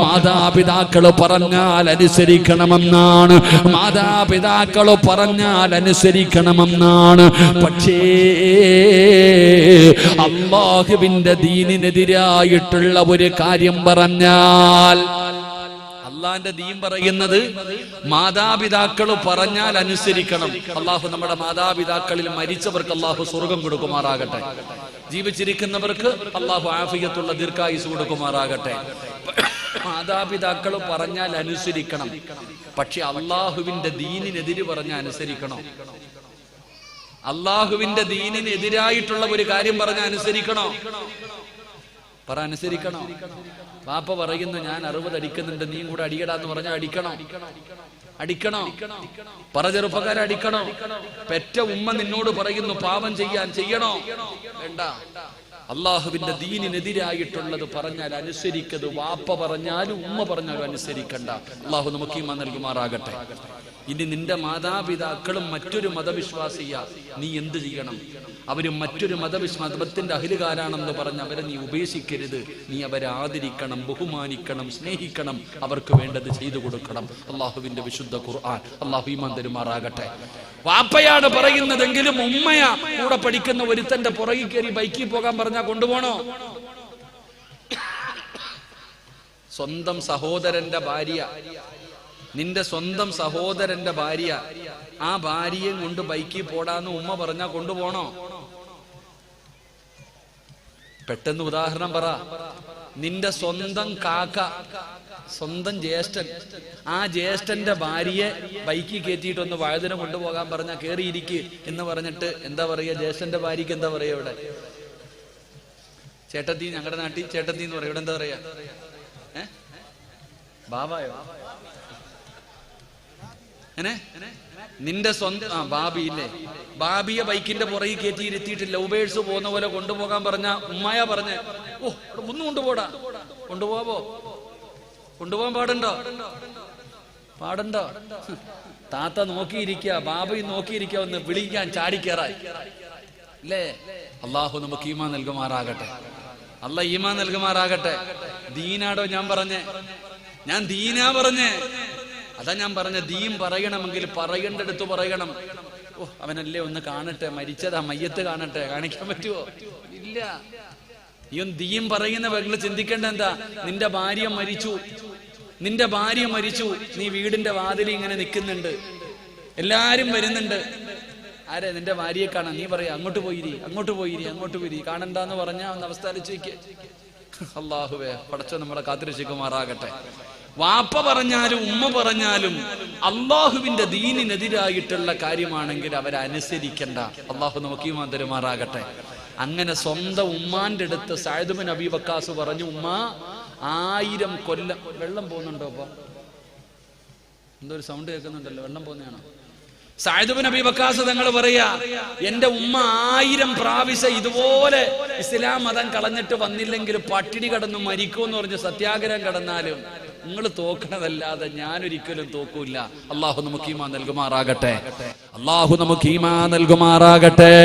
മാതാപിതാക്കൾ പറഞ്ഞാൽ അനുസരിക്കണമെന്നാണ്, മാതാപിതാക്കൾ പറഞ്ഞാൽ അനുസരിക്കണമെന്നാണ്. പക്ഷേ അല്ലാഹുവിന്റെ ദീനിനെതിരായിട്ടുള്ള ഒരു കാര്യം പറഞ്ഞാൽ, അള്ളാന്റെ ദീൻ പറയുന്നത് മാതാപിതാക്കൾ പറഞ്ഞാൽ അനുസരിക്കണം. അള്ളാഹു നമ്മുടെ മാതാപിതാക്കളിൽ മരിച്ചവർക്ക് അള്ളാഹു സ്വർഗം കൊടുക്കുമാറാകട്ടെ, ജീവിച്ചിരിക്കുന്നവർക്ക് അള്ളാഹു ആഫിയത്തുള്ള ദീർഘായുസ് കൊടുക്കുമാറാകട്ടെ. മാതാപിതാക്കൾ പറഞ്ഞാൽ അനുസരിക്കണം, പക്ഷെ അള്ളാഹുവിന്റെ ദീനിനെതിര് പറഞ്ഞാൽ അനുസരിക്കണോ? അള്ളാഹുവിന്റെ ദീനിനെതിരായിട്ടുള്ള ഒരു കാര്യം പറഞ്ഞാൽ അനുസരിക്കണോ? പറ, അനുസരിക്കണോ? പാപ്പ പറയുന്നു ഞാൻ 60 അടിക്കുന്നുണ്ട്, നീയും കൂടെ അടിക്കടാന്ന് പറഞ്ഞാൽ അടിക്കണോ? അടിക്കണോ? പറ ചെറുപ്പക്കാരെ, അടിക്കണോ? പെറ്റ ഉമ്മ നിന്നോട് പറയുന്നു പാപം ചെയ്യാൻ, ചെയ്യണോ? വേണ്ട. അള്ളാഹുവിന്റെ ദീനിനെതിരായിട്ടുള്ളത് പറഞ്ഞാൽ അനുസരിക്കത്. വാപ്പ പറഞ്ഞാലും ഉമ്മ പറഞ്ഞാലും അനുസരിക്കണ്ട. അള്ളാഹു നമുക്ക് ഈമാൻ നൽകുമാറാകട്ടെ. ഇനി നിന്റെ മാതാപിതാക്കളും മറ്റൊരു മതവിശ്വാസിയ, നീ എന്ത് ചെയ്യണം? അവര് മറ്റൊരു മതത്തിന്റെ അഹിലുകാരാണെന്ന് പറഞ്ഞ് അവരെ നീ ഉപേക്ഷിക്കരുത്. നീ അവരെ ആദരിക്കണം, ബഹുമാനിക്കണം, സ്നേഹിക്കണം, അവർക്ക് വേണ്ടത് ചെയ്തു കൊടുക്കണം. അള്ളാഹുവിന്റെ വിശുദ്ധ ഖുർആൻ അള്ളാഹു ഈമാൻ തരുമാറാകട്ടെ. വാപ്പയാണ് പറയുന്നതെങ്കിലും ഉമ്മയാ കൂടെ പഠിക്കുന്ന ഒരുത്തന്റെ പുറകിൽ കയറി ബൈക്കിൽ പോകാൻ പറഞ്ഞാൽ കൊണ്ടുപോകണോ? സ്വന്തം സഹോദരന്റെ ഭാര്യ, നിന്റെ സ്വന്തം സഹോദരന്റെ ഭാര്യ, ആ ഭാര്യയും കൊണ്ട് ബൈക്കിൽ പോടാന്ന് ഉമ്മ പറഞ്ഞാ കൊണ്ടുപോണോ? പെട്ടെന്ന് ഉദാഹരണം പറ. നിന്റെ സ്വന്തം കാക്ക, സ്വന്തം ജ്യേഷ്ഠൻ, ആ ജ്യേഷ്ഠന്റെ ഭാര്യയെ ബൈക്കിൽ കയറ്റിയിട്ടൊന്ന് വഴുതിനെ കൊണ്ടുപോകാൻ പറഞ്ഞാൽ കേറിയിരിക്ക് എന്ന് പറഞ്ഞിട്ട് എന്താ പറയുക? ജ്യേഷ്ഠന്റെ ഭാര്യക്ക് എന്താ പറയുക? ഇവിടെ ചേട്ടത്തി, ഞങ്ങളുടെ നാട്ടിൽ ചേട്ടത്തി എന്ന് പറയും. ഇവിടെ എന്താ പറയാ? ബാബായോ? നിന്റെ സ്വന്തം ബാബിയില്ലേ, ബാബിയെ ബൈക്കിന്റെ പുറകിൽ കയറ്റി ഇരുത്തിയിട്ട് ലൗബേഴ്സ് പോകുന്ന പോലെ കൊണ്ടുപോകാൻ പറഞ്ഞ ഉമ്മായ പറഞ്ഞ്, ഓ ഒന്നും കൊണ്ടുപോടാ, കൊണ്ടുപോവോ? കൊണ്ടുപോകാൻ പാടുണ്ടോ? പാടുണ്ടോ? താത്ത നോക്കിയിരിക്കുക, ബാബി നോക്കിയിരിക്കുക, ഒന്ന് വിളിക്കാൻ ചാടിക്കേറായി അല്ലേ? അള്ളാഹു നമുക്ക് ഈമാൻ നൽകുമാറാകട്ടെ. അള്ളാഹ് ഈമാൻ നൽകുമാറാകട്ടെ. ദീനാടോ ഞാൻ പറഞ്ഞേ? ഞാൻ ദീനാ പറഞ്ഞേ? അതാ ഞാൻ പറഞ്ഞ, ദീൻ പറയണമെങ്കിൽ പറയേണ്ടടുത്ത് പറയണം. ഓ അവനല്ലേ, ഒന്ന് കാണട്ടെ, മരിച്ചതാ, മയ്യത്ത് കാണട്ടെ, കാണിക്കാൻ പറ്റുമോ? ഇല്ല. ഈ ദീൻ പറയുന്ന നിങ്ങൾ ചിന്തിക്കേണ്ട എന്താ? നിന്റെ ഭാര്യ മരിച്ചു, നിന്റെ ഭാര്യ മരിച്ചു, നീ വീടിന്റെ വാതിൽ ഇങ്ങനെ നിൽക്കുന്നുണ്ട്, എല്ലാരും വരുന്നുണ്ട്. ആരെ? നിന്റെ ഭാര്യയെ കാണാൻ. നീ പറയാ അങ്ങോട്ട് പോയിരി, അങ്ങോട്ട് പോയിരി, അങ്ങോട്ട് പോയിരി, കാണണ്ടെന്ന് പറഞ്ഞാ ഒന്ന് അവസ്ഥ ആലോചിക്ക്. അല്ലാഹുവേ, പടച്ചോ നമ്മളെ കാത്തിരക്ഷിക്കുമാറാകട്ടെ. വാപ്പ പറഞ്ഞാലും ഉമ്മ പറഞ്ഞാലും അള്ളാഹുവിന്റെ ദീനിനെതിരായിട്ടുള്ള കാര്യമാണെങ്കിൽ അവരനുസരിക്കണ്ട. അള്ളാഹു നമുക്ക് ഈമാൻ തരുമാറാകട്ടെ. അങ്ങനെ സ്വന്തം ഉമ്മാന്റെ അടുത്ത് സഅദ് ബിൻ അബീ വക്കാസ് പറഞ്ഞു, ഉമ്മ 1000 കൊല്ലം. വെള്ളം പോകുന്നുണ്ടോ? അപ്പൊ എന്തോ ഒരു സൗണ്ട് കേൾക്കുന്നുണ്ടല്ലോ, വെള്ളം പോകുന്നതാണോ? സഅദ് ബിൻ അബീ വക്കാസ് തങ്ങൾ പറയാ, എന്റെ ഉമ്മ 1000 പ്രാവശ്യം ഇതുപോലെ ഇസ്ലാം മതം കളഞ്ഞിട്ട് വന്നില്ലെങ്കിൽ പട്ടിണി കടന്നു മരിക്കുമെന്ന് പറഞ്ഞ് സത്യാഗ്രഹം കടന്നാലും നിങ്ങൾ തോക്കണതല്ലാതെ ഞാനൊരിക്കലും തോക്കൂല. അള്ളാഹു നമുക്ക് ഈമാൻ നൽകുമാറാകട്ടെ. അള്ളാഹു നമുക്ക് ഈമാൻ നൽകുമാറാകട്ടെ.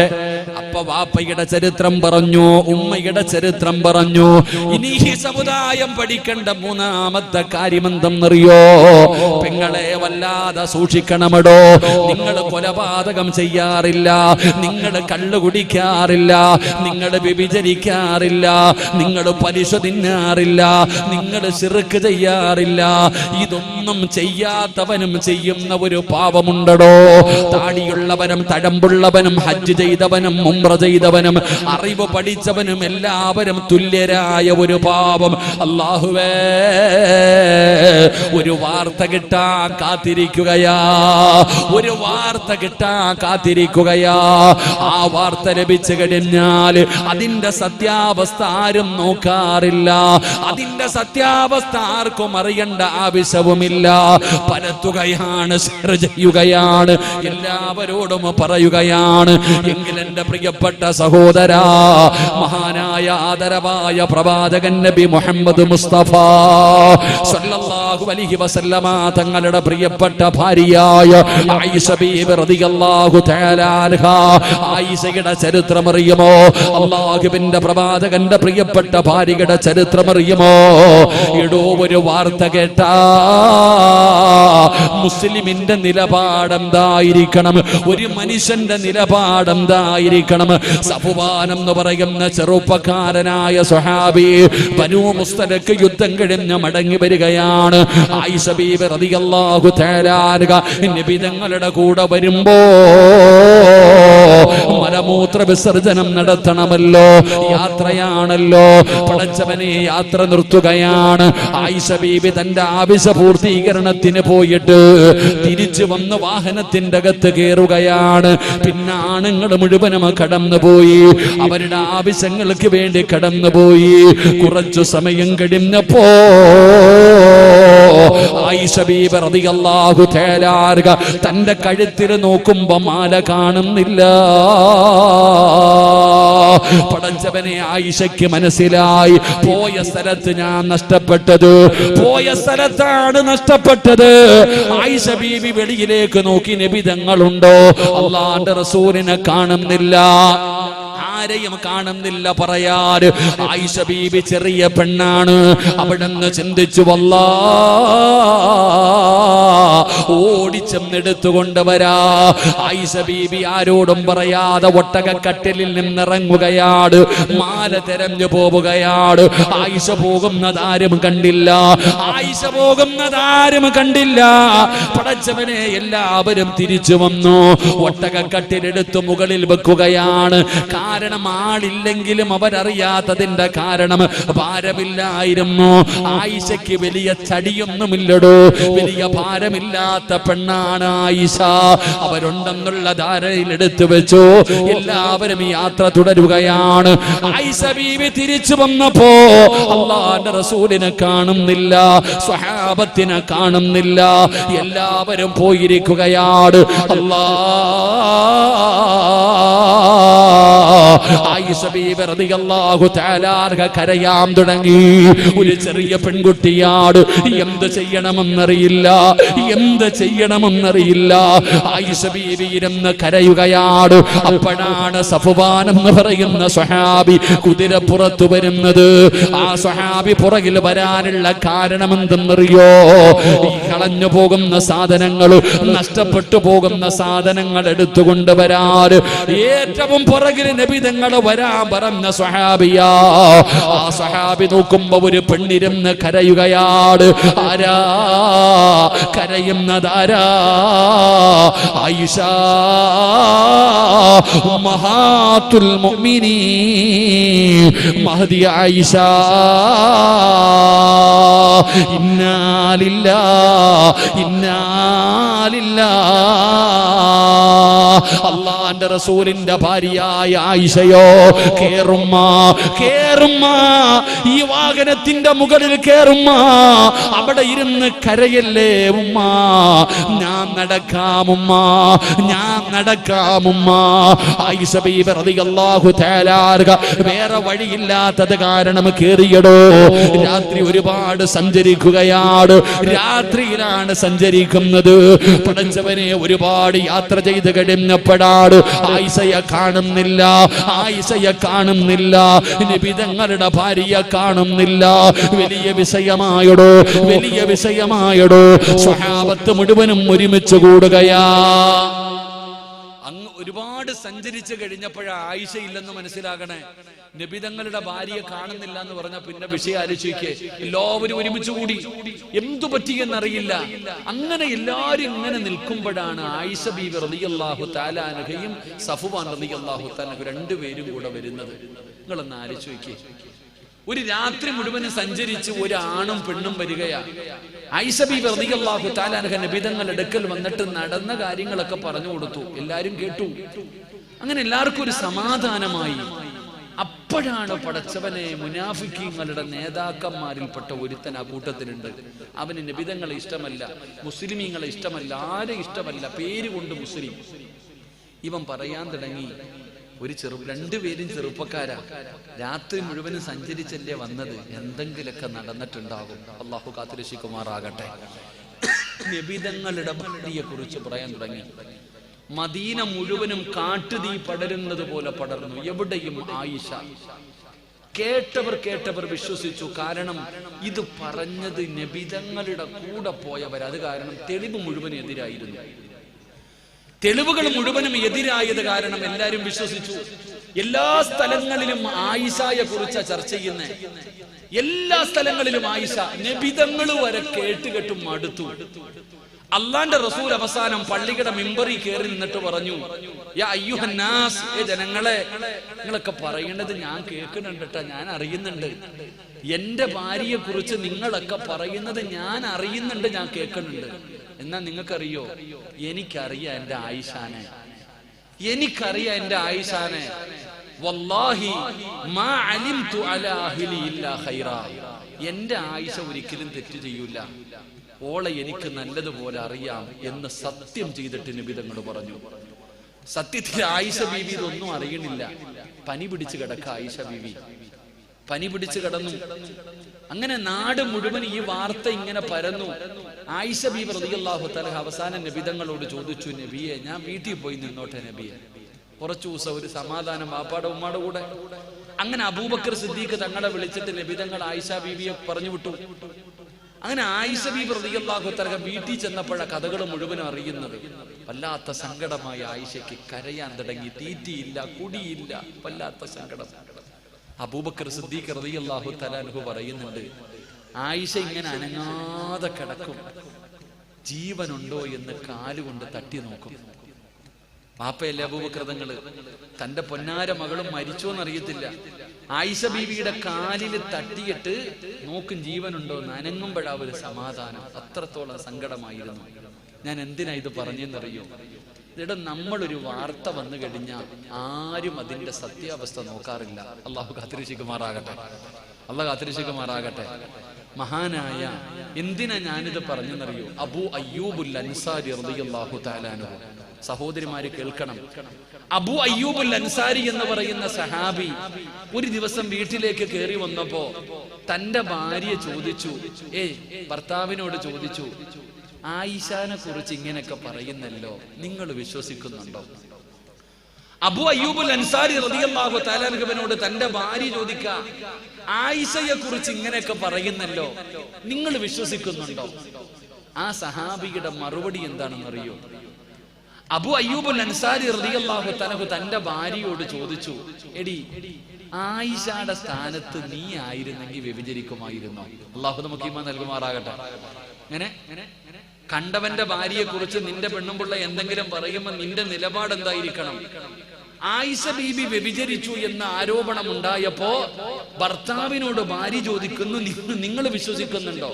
അപ്പൊ വാപ്പയുടെ ചരിത്രം പറഞ്ഞു, ഉമ്മയുടെ ചരിത്രം പറഞ്ഞു. ഇനി ഈ സമുദായം പഠിക്കേണ്ട 3ാമത്തെ കാര്യം എന്തെന്നറിയോ? പെങ്ങളെ വല്ലാതെ സൂക്ഷിക്കണമടോ. നിങ്ങൾ കൊലപാതകം ചെയ്യാറില്ല, നിങ്ങൾ കള്ളു കുടിക്കാറില്ല, നിങ്ങൾ വ്യഭിചരിക്കാറില്ല, നിങ്ങൾ പലിശ തിന്നാറില്ല, നിങ്ങൾ ശിർക്ക് ചെയ്യാറില്ല. ഇതൊന്നും ചെയ്യാത്തവനും ചെയ്യുന്ന ഒരു പാപമുണ്ടടോ. താടിയുള്ളവനും തഴമ്പുള്ളവനും ഹജ്ജ് ചെയ്തവനും ഉംറ ചെയ്തവനും അറിവ് പഠിച്ചവനും എല്ലാവരും തുല്യരായ ഒരു പാപം. അല്ലാഹുവേ, ഒരു വാർത്ത കിട്ടാൻ കാത്തിരിക്കുകയാ, ഒരു വാർത്ത കിട്ടാൻ കാത്തിരിക്കുകയാ. ആ വാർത്ത ലഭിച്ചു കഴിഞ്ഞാൽ അതിന്റെ സത്യാവസ്ഥ ആരും നോക്കാറില്ല. അതിന്റെ സത്യാവസ്ഥ ആർക്കും അറിയേണ്ട ആവശ്യവുമില്ല. പരത്തുകയാണ്, ഷെയർ ചെയ്യുകയാണ്, എല്ലാവരോടും പറയുകയാണ്. എങ്കിൽ എന്റെ പ്രിയപ്പെട്ട സഹോദരാ, മഹാനായ ആദരവായ പ്രവാചകൻ നബി മുഹമ്മദ് മുസ്തഫ സല്ലല്ലാഹു അലൈഹി വസല്ലമ തങ്ങളുടെ പ്രിയപ്പെട്ട ഭാര്യയായ ആയിഷ ബീവി റളിയല്ലാഹു തആല അൻഹാ, ആയിഷയുടെ ചരിത്രം അറിയുമോ? അല്ലാഹുവിന്റെ പ്രവാചകന്റെ പ്രിയപ്പെട്ട ഭാര്യയുടെ ചരിത്രം അറിയുമോ? ഇടോ, ഒരു വാർത്ത കേട്ടാ മുസ്ലിമിന്റെ നിലപാടെന്തായിരിക്കണം? ഒരു മനുഷ്യന്റെ നിലപാടെന്തായിരിക്കണം? സഫ്വാൻ എന്ന് പറയുന്ന ചെറുപ്പക്കാരനായ സ്വഹാബി ബനൂ മുസ്തലഖ് യുദ്ധം കഴിഞ്ഞ് മടങ്ങി വരികയാണ്. ആയിഷ ബീവി റളിയല്ലാഹു തആല അൻഹ നബി തങ്ങളുടെ കൂടെ വരുമ്പോ മലമൂത്ര വിസർജനം നടത്തണമല്ലോ, യാത്രയാണല്ലോ. പടച്ചവനെ, യാത്ര നിർത്തുകയാണ്. ആയിഷ ബീബി തന്റെ ആവശ്യ പൂർത്തീകരണത്തിന് പോയിട്ട് തിരിച്ചു വന്ന് വാഹനത്തിന്റെ അകത്ത് കയറുകയാണ്. പിന്നെ ആണുങ്ങൾ മുഴുവനും കടന്നുപോയി, അവരുടെ ആവശ്യങ്ങൾക്ക് വേണ്ടി കടന്നുപോയി. കുറച്ചു സമയം കഴിഞ്ഞപ്പോ ആയിഷ ബീബി റളിയല്ലാഹു തആല അൻഹ തന്റെ കഴുത്തിൽ നോക്കുമ്പോ മാല കാണുന്നില്ല. പടച്ചവനെ, ആയിഷയ്ക്ക് മനസ്സിലായി, പോയ സ്ഥലത്ത് ഞാൻ നഷ്ടപ്പെട്ടത്, പോയ സ്ഥലത്താണ് നഷ്ടപ്പെട്ടത്. ആയിഷ ബീബി വെളിയിലേക്ക് നോക്കി, നബി തങ്ങളുണ്ടോ? അല്ലാഹുവിന്റെ റസൂലിനെ കാണുന്നില്ല, ആരെയും കാണുന്നില്ല. പറയാറ് ആയിഷ ബീബി ചെറിയ പെണ്ണാണ്. അവിടെന്ന് ചിന്തിച്ചു, വല്ലാ ഓടിച്ചെന്നെടുത്തുകൊണ്ട് വരാ. ആയിഷ ബീബി ആരോടും പറയാതെ ഒട്ടകക്കട്ടിലിൽ നിന്നിറങ്ങുകയാണ്, മാല തെരഞ്ഞു പോവുകയാണ്. ആയിഷ പോകുന്നതാരും കണ്ടില്ല, ആയിഷ പോകുന്നതാരും കണ്ടില്ല. പടച്ചവനെ, എല്ലാവരും തിരിച്ചു വന്നു. ഒട്ടകക്കട്ടിലെടുത്ത് മുകളിൽ വെക്കുകയാണ്. കാരണം ആളില്ലെങ്കിലും അവരറിയാത്തതിന്റെ കാരണം ഭാരമില്ലായിരുന്നു. ആയിഷയ്ക്ക് വലിയ ചടിയൊന്നുമില്ലടോ, വലിയ ഭാരമില്ലാത്ത പെണ്ണാണ് ആയിഷ. അവരുണ്ടെന്നുള്ള ധാരണയിൽ എടുത്തു വെച്ചു. എല്ലാവരും യാത്ര തുടരുകയാണ്. ആയിഷ ബീവി തിരിച്ചു വന്നപ്പോ അല്ലാഹുവിന്റെ റസൂലിനെ കാണുന്നില്ല, സ്വഹാബത്തിനെ കാണുന്നില്ല. എല്ലാവരും പോയിരിക്കുകയാണ്. ആയിഷ ബീവി റളിയല്ലാഹു തആല അൻഹ കരയാൻ തുടങ്ങി. ഒരു ചെറിയ പെൺകുട്ടിയാണ്, എന്ത് ചെയ്യണമെന്നറിയില്ല, എന്ത് ചെയ്യണമെന്നറിയില്ല. ആയിഷ ബീവി ഇരുന്ന് കരയുകയാണ്. അപ്പോഴാണ് സഫ്വാൻ എന്ന് പറയുന്ന സ്വഹാബി കുതിരപ്പുറത്ത് വരുന്നത്. ആ സ്വഹാബി പുറകിൽ വരാനുള്ള കാരണം എന്തെന്നറിയോ? ഈ കളഞ്ഞു പോകുന്ന സാധനങ്ങൾ, നഷ്ടപ്പെട്ടു പോകുന്ന സാധനങ്ങൾ എടുത്തുകൊണ്ട് വരാറ് ഏറ്റവും പുറകിൽ നബി തങ്ങള് വരാൻ പറഞ്ഞ സ്വഹാബിയാ. ആ സ്വഹാബി നോക്കുമ്പോ ഒരു പെണ്ണിരുന്ന് കരയുകയാണ്. ആരാ കരയുന്നതാരാ? ആയിഷ ഉമ്മഹാത്തുൽ മുഅ്മിനീൻ മഹദി ആയിഷ. ഇന്നാ ലില്ലാഹി ഇന്നാ ലില്ലാഹി. അല്ലാഹുവിന്റെ റസൂലിന്റെ ഭാര്യയായ ആയിഷയോ കേറുമ്മ കേറുമ്മ, ഈ വാഹനത്തിന്റെ മുകളിൽ കേറുമ്മ, അവിടെ ഇരുന്ന് കരയല്ലേ ഉമ്മ, ഞാൻ നടക്കാമുമ്മ, ഞാൻ നടക്കാമുമ്മ. ആയിഷ ബീബി റളിയല്ലാഹു തആല വേറെ വഴിയില്ലാത്തത് കാരണം കേറിയടോ. രാത്രി ഒരുപാട് സഞ്ചരിക്കുകയാണ്, രാത്രിയിലാണ് സഞ്ചരിക്കുന്നത്. പടച്ചവനെ ഒരുപാട് യാത്ര ചെയ്ത് കഴിഞ്ഞപ്പോഴാണ് ആയിഷയെ കാണുന്നില്ല, ആയിഷയെ കാണുന്നില്ല, നബി തങ്ങളുടെ ഭാര്യയെ കാണുന്നില്ല. വലിയ വിഷയമായടോ, വലിയ വിഷയമായടോ. സ്വഹാബത്ത് മുഴുവനും ഒരുമിച്ച് കൂടുകയാ. അങ്ങ് ഒരുപാട് സഞ്ചരിച്ചു കഴിഞ്ഞപ്പോഴാ ആയിഷ ഇല്ലെന്ന് മനസ്സിലാകണേ. നബിതങ്ങളുടെ ഭാര്യയെ കാണുന്നില്ല എന്ന് പറഞ്ഞ പിന്നെ വിഷയം ആലോചിക്കേ. എല്ലാവരും ഒരുമിച്ച് കൂടി, എന്തു പറ്റിയെന്നറിയില്ല. അങ്ങനെ എല്ലാരും ഇങ്ങനെ നിൽക്കുമ്പോഴാണ് ആയിഷ ബീബി റളിയല്ലാഹു തആല അൻഹയും സഫ്വാൻ റളിയല്ലാഹു തആല രണ്ടുപേരും കൂടെ വരുന്നത്. നിങ്ങളൊന്ന് ആലോചിക്കേ. ഒരു രാത്രി മുഴുവനും സഞ്ചരിച്ച് ഒരു ആണും പെണ്ണും വരികയാ. ആയിഷ ബീബി റളിയല്ലാഹു തആല അൻഹ നബിതങ്ങളുടെ അടുക്കൽ വന്നിട്ട് നടന്ന കാര്യങ്ങളൊക്കെ പറഞ്ഞു കൊടുത്തു. എല്ലാരും കേട്ടു. അങ്ങനെ എല്ലാവർക്കും ഒരു സമാധാനമായി. അപ്പോഴാണ് പടച്ചവനെ മുനാഫിക്കീങ്ങളുടെ നേതാക്കന്മാരിൽപ്പെട്ട ഒരുത്തൻ ആ കൂട്ടത്തിലുണ്ട്. അവന് നബിതങ്ങളെ ഇഷ്ടമല്ല, മുസ്ലിമീങ്ങളെ ഇഷ്ടമല്ല, ആരെ ഇഷ്ടമല്ല, പേര് കൊണ്ട് മുസ്ലിം. ഇവൻ പറയാൻ തുടങ്ങി, രണ്ടുപേരും ചെറുപ്പക്കാരാ, രാത്രി മുഴുവനും സഞ്ചരിച്ചല്ലേ വന്നത്, എന്തെങ്കിലൊക്കെ നടന്നിട്ടുണ്ടാകും. അള്ളാഹു കാത്തുരക്ഷിക്കുമാറാകട്ടെ. നബിതങ്ങളുടെ ഭാര്യയെ കുറിച്ച് പറയാൻ തുടങ്ങി. മദീന മുഴുവനും കാട്ടുതീ പടരുന്നത് പോലെ പടർന്നു. എവിടെയും ആയിഷ. കേട്ടവർ വിശ്വസിച്ചു. കാരണം ഇത് പറഞ്ഞത് നബിതങ്ങളുടെ കൂടെ പോയവർ. അത് കാരണം തെളിവ് മുഴുവൻ എതിരായിരുന്നു. തെളിവുകൾ മുഴുവനും എതിരായത് കാരണം എല്ലാരും വിശ്വസിച്ചു. എല്ലാ സ്ഥലങ്ങളിലും ആയിഷയെ കുറിച്ച് ചർച്ച ചെയ്യുന്നേ. എല്ലാ സ്ഥലങ്ങളിലും ആയിഷ. നബിതങ്ങൾ വരെ കേട്ട് മടുത്തു. അള്ളാന്റെ റസൂൽ അവസാനം പള്ളിയുടെ മിമ്പറിൽ കയറി നിന്നിട്ട് പറഞ്ഞു, യാ അയ്യുഹന്നാസ്, ജനങ്ങളെ, നിങ്ങളൊക്കെ പറയുന്നത് ഞാൻ കേൾക്കുന്നുണ്ട് കേട്ടോ, ഞാൻ അറിയുന്നുണ്ട്. എന്റെ ഭാര്യയെ കുറിച്ച് നിങ്ങളൊക്കെ പറയുന്നത് ഞാൻ അറിയുന്നുണ്ട്, ഞാൻ കേൾക്കുന്നുണ്ട്. എന്നാ നിങ്ങൾക്കറിയോ? എനിക്കറിയാം എന്റെ ആയിഷാനെ, എനിക്കറിയാം എന്റെ ആയിഷാനെ. വല്ലാഹി മാ അലിംതു അലാ അഹ്ലി ഇല്ലാ ഖൈറാ. എന്റെ ആയിഷ ഒരിക്കലും തെറ്റ് ചെയ്യൂല, ഓളെ എനിക്ക് നല്ലതുപോലെ അറിയാം എന്ന് സത്യം ചെയ്തിട്ട് നബി തങ്ങൾ പറഞ്ഞു. സത്യത്തിൽ ആയിഷ ബീവി ഇതൊന്നും അറിയണില്ല. പനി പിടിച്ച് കിടക്ക ആയിഷ ബീവി, പനി പിടിച്ച് കിടന്നു. അങ്ങനെ നാട് മുഴുവൻ ഈ വാർത്ത ഇങ്ങനെ പരന്നു. ആയിഷ ബീവി റളിയല്ലാഹു തആല അവസാനം നബി തങ്ങളോട് ചോദിച്ചു, നബിയെ, ഞാൻ വീട്ടിൽ പോയി നിന്നോട്ടെ നബിയെ, കുറച്ചു ദിവസം ഒരു സമാധാനം വാപ്പാടെ ഉമ്മാടെ കൂടെ. അങ്ങനെ അബൂബക്കർ സിദ്ദീഖ് തങ്ങളെ വിളിച്ചിട്ട് നബി തങ്ങൾ ആയിഷ ബീവിയെ പറഞ്ഞു വിട്ടു. അങ്ങനെ ആയിഷ ബീബി റളിയല്ലാഹു തആല വീട്ടിൽ ചെന്നപ്പോഴാ കഥകൾ മുഴുവനും അറിയുന്നത്. വല്ലാത്ത സങ്കടമായ ആയിഷയ്ക്ക്. കരയാൻ തുടങ്ങി. തീറ്റിയില്ല, കുടിയില്ല, വല്ലാത്ത സങ്കടം. അബൂബക്കർ സിദ്ദീഖ് റളിയല്ലാഹു തആല അൻഹു പറയുന്നുണ്ട്, ആയിഷ ഇങ്ങനെ അനങ്ങാതെ കിടക്കും, ജീവനുണ്ടോ എന്ന് കാലുകൊണ്ട് തട്ടി നോക്കും. പാപ്പയല്ലേ അബൂബക്കർ തങ്ങള്. തന്റെ പൊന്നാര മകളും മരിച്ചോന്നറിയത്തില്ല. ആയിഷ ബീവിയുടെ കാലിൽ തട്ടിയിട്ട് നോക്കും ജീവനുണ്ടോ എന്ന്. അനങ്ങുമ്പോഴാ ഒരു സമാധാനം. അത്രത്തോളം സങ്കടമായിരുന്നു. ഞാൻ എന്തിനാ ഇത് പറഞ്ഞെന്നറിയോ? ഇവിടെ നമ്മളൊരു വാർത്ത വന്നു കഴിഞ്ഞാൽ ആരും അതിന്റെ സത്യാവസ്ഥ നോക്കാറില്ല. അള്ളാഹു കാത്തിരക്ഷിക്കുമാറാകട്ടെ, അള്ളാഹു കാത്തിരക്ഷിക്കുമാറാകട്ടെ. മഹാനായ, എന്തിനാ ഞാനിത് പറഞ്ഞെന്നറിയോ? അബൂ അയ്യൂബുൽ അൻസാരി റളിയല്ലാഹു തആല അൻഹു. സഹോദരിമാര് കേൾക്കണം. അബൂ അയ്യൂബുൽ അൻസാരി എന്ന് പറയുന്ന സഹാബി ഒരു ദിവസം വീട്ടിലേക്ക് കയറി വന്നപ്പോ തന്റെ ഭാര്യ ചോദിച്ചു, ഭർത്താവിനോട് ചോദിച്ചു, ആയിഷാനെ കുറിച്ച് ഇങ്ങനെയൊക്കെ പറയുന്നല്ലോ, നിങ്ങൾ വിശ്വസിക്കുന്നുണ്ടോ? അബൂ അയ്യൂബുൽ അൻസാരി റളിയല്ലാഹു തആല അൻഹുവിനോട് തന്റെ ഭാര്യ ചോദിക്ക, ആയിഷയെ കുറിച്ച് ഇങ്ങനെയൊക്കെ പറയുന്നല്ലോ, നിങ്ങൾ വിശ്വസിക്കുന്നുണ്ടോ? ആ സഹാബിയുടെ മറുപടി എന്താണെന്നറിയോ? അബു അയ്യൂബുൽ അൻസാരി റളിയല്ലാഹു തആല തന്റെ ഭാര്യയോട് ചോദിച്ചു, എടി ആയിഷയുടെ സ്ഥാനത്ത് നീ ആയിരുന്നെങ്കിൽ വ്യഭിചരിക്കുമായിരുന്നോ? അള്ളാഹു നമുക്ക് ഈമാൻ നൽകുമാറാകട്ടെ. അങ്ങനെ കണ്ടവന്റെ ഭാര്യയെ കുറിച്ച് നിന്റെ പെണ്ണുമ്പിള്ള എന്തെങ്കിലും പറയുമ്പോൾ നിന്റെ നിലപാട് എന്തായിരിക്കണം? ആയിഷ ബീബി വ്യഭിചരിച്ചു എന്ന ആരോപണം ഉണ്ടായപ്പോ ഭർത്താവിനോട് ഭാര്യ ചോദിക്കുന്നു, നിങ്ങൾ വിശ്വസിക്കുന്നുണ്ടോ?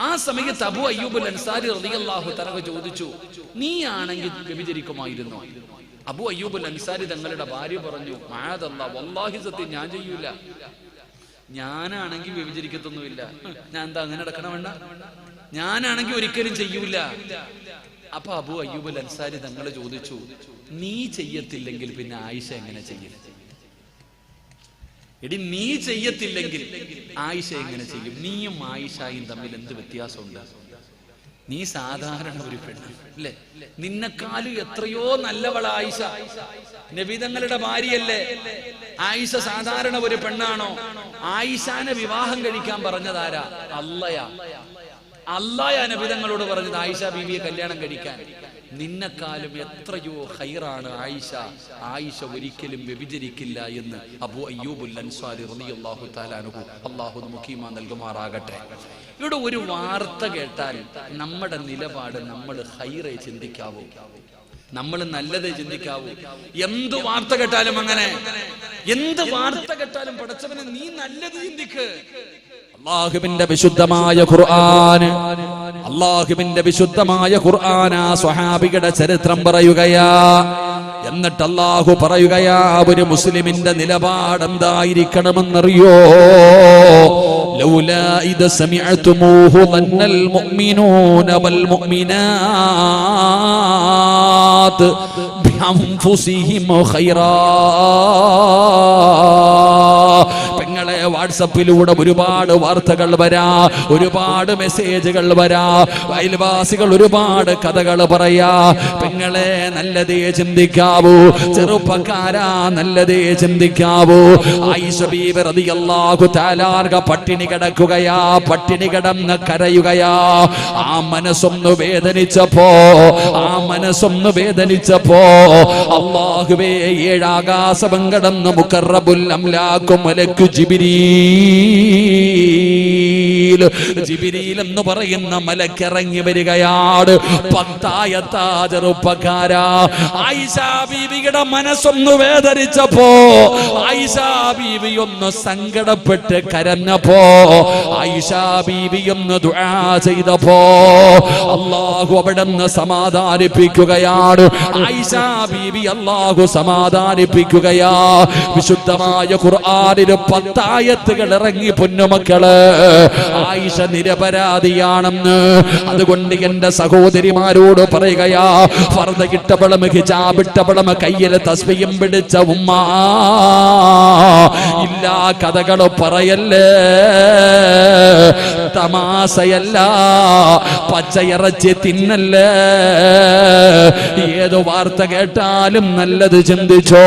ആ സമയത്ത് അബു അയ്യൂബുൽ അൻസാരി റളിയല്ലാഹു തആല ചോദിച്ചു, നീ ആണെങ്കിൽ വ്യഭിചരിക്കുമായിരുന്നോ? അബു അയ്യൂബുൽ അൻസാരി തങ്ങളുടെ ഭാര്യ പറഞ്ഞു, മഅദല്ലാഹ്, വല്ലാഹി സത്യം ഞാൻ ചെയ്യൂല, ഞാനാണെങ്കിൽ വ്യഭിചരിക്കത്തൊന്നുമില്ല. ഞാൻ എന്താ അങ്ങനെ നടക്കണമെന്ന? ഞാനാണെങ്കിൽ ഒരിക്കലും ചെയ്യൂല. അപ്പൊ അബു അയ്യൂബുൽ അൻസാരി തങ്ങൾ ചോദിച്ചു, നീ ചെയ്യത്തില്ലെങ്കിൽ പിന്നെ ആയിഷ എങ്ങനെ ചെയ്യും? എടി, നീ ചെയ്യത്തില്ലെങ്കിൽ ആയിഷ എങ്ങനെ ചെയ്യും? നീയും ആയിഷയും തമ്മിൽ എന്ത് വ്യത്യാസമുണ്ട്? നീ സാധാരണ ഒരു പെണ്ണ് അല്ലേ? നിന്നെക്കാളും എത്രയോ നല്ലവള ആയിഷ, നബി തങ്ങളുടെ ഭാര്യയല്ലേ? ആയിഷ സാധാരണ ഒരു പെണ്ണാണോ? ആയിഷാനെ വിവാഹം കഴിക്കാൻ പറഞ്ഞതാരാ? അള്ളായാ നബി തങ്ങളോട് പറഞ്ഞത് ആയിഷ ബീവിയെ കല്യാണം കഴിക്കാൻ. നിന്നെക്കാളും എത്രയോ ഖൈറാണ് ആയിഷ. ആയിഷ ഒരിക്കലും വ്യഭിചരിക്കില്ല എന്ന് അബു അയ്യൂബുൽ അൻസാരി റളിയല്ലാഹു തആല അൻഹു, അല്ലാഹു നമുക്ക് ഈമാൻ നൽകുമാറാകട്ടെ. ഇവിടെ ഒരു വാർത്ത കേട്ടാൽ നമ്മുടെ നിലപാട് നമ്മൾ ഖൈറേ ചിന്തിക്കാവൂ, നമ്മൾ നല്ലതേ ചിന്തിക്കാവൂ. എന്ത് വാർത്ത കേട്ടാലും അങ്ങനെ, എന്ത് വാർത്ത കേട്ടാലും പടച്ചവനെ നീ നല്ലത് ചിന്തിക്ക്. അല്ലാഹുവിന്റെ വിശുദ്ധമായ ഖുർആൻ, അല്ലാഹുവിന്റെ വിശുദ്ധമായ ഖുർആൻ ആ സ്വഹാബികളുടെ ചരിത്രം പറയുകയാ. എന്നിട്ട് അല്ലാഹു പറയുകയാ, ഒരു മുസ്ലിമിന്റെ നിലപാട് എന്തായിരിക്കണമെന്നറിയോ? ലൗലാ ഇദ സമിഅതുമൂഹു ളന്നൽ മുഅ്മിനൂന വൽ മുഅ്മിനാത്ത് ബിഅൻഫുസിഹിം ഖൈറാ. പെങ്ങളെ, വാട്സപ്പിലൂടെ ഒരുപാട് വാർത്തകൾ വരാ, ഒരുപാട് മെസ്സേജുകൾ വരാ, അയൽവാസികൾ ഒരുപാട് കഥകൾ പറയാ. പെങ്ങളെ, നല്ലതേ ചിന്തിക്കാവൂ. ചെറുപ്പക്കാരാ, നല്ലതേ ചിന്തിക്കാവൂ. ആയിഷ ബീവി റളിയല്ലാഹു തആല പട്ടിണി കിടക്കുകയാ, പട്ടിണി കിടന്ന് കരയുകയാ. ആ മനസ്സൊന്ന് വേദനിച്ചപ്പോ അല്ലാഹുവേ, ഏഴാകാശം കടന്ന് മുഖറബുൽ അംലാക്കു മലക്കു ജിബ്രീൽ എന്ന് പറയുന്ന മലക്കിറങ്ങി വരികയാണ്. പത്തായത്താ ചെറുപ്പക്കാരാ, ആയിഷ ബീവിയുടെ മനസ്സൊന്ന് വേദനിച്ചപ്പോ, ആയിഷ ബീവി ഒന്ന് സങ്കടപ്പെട്ട് കരഞ്ഞപ്പോ, ആയിഷ ബീവി ഒന്ന് ദുആ ചെയ്തപ്പോ അല്ലാഹു അവിടുന്ന് സമാധാനിപ്പിക്കുകയാണ്. ആയിഷ ബീവി അല്ലാഹു സമാധാനിപ്പിക്കുകയാ. വിശുദ്ധമായ ഖുർആനിൽ 10 ആയത്തുകൾ ഇറങ്ങി പൊന്നുമക്കള്. ആയിഷ നിരപരാധിയാണെന്ന്. അതുകൊണ്ട് എന്റെ സഹോദരിമാരോട് പറയുകയാ, ഫർദ ഇട്ടവളും ഹിജാബ് ഇട്ടവളും കയ്യിൽ തസ്ബീഹും പിടിച്ച ഉമ്മ, ഇല്ലാ കഥകൾ പറയല്ലേ, തമാശയല്ല, പച്ചയിറച്ചി തിന്നല്ലേ. ഏത് വാർത്ത കേട്ടാലും നല്ലത് ചിന്തിച്ചോ,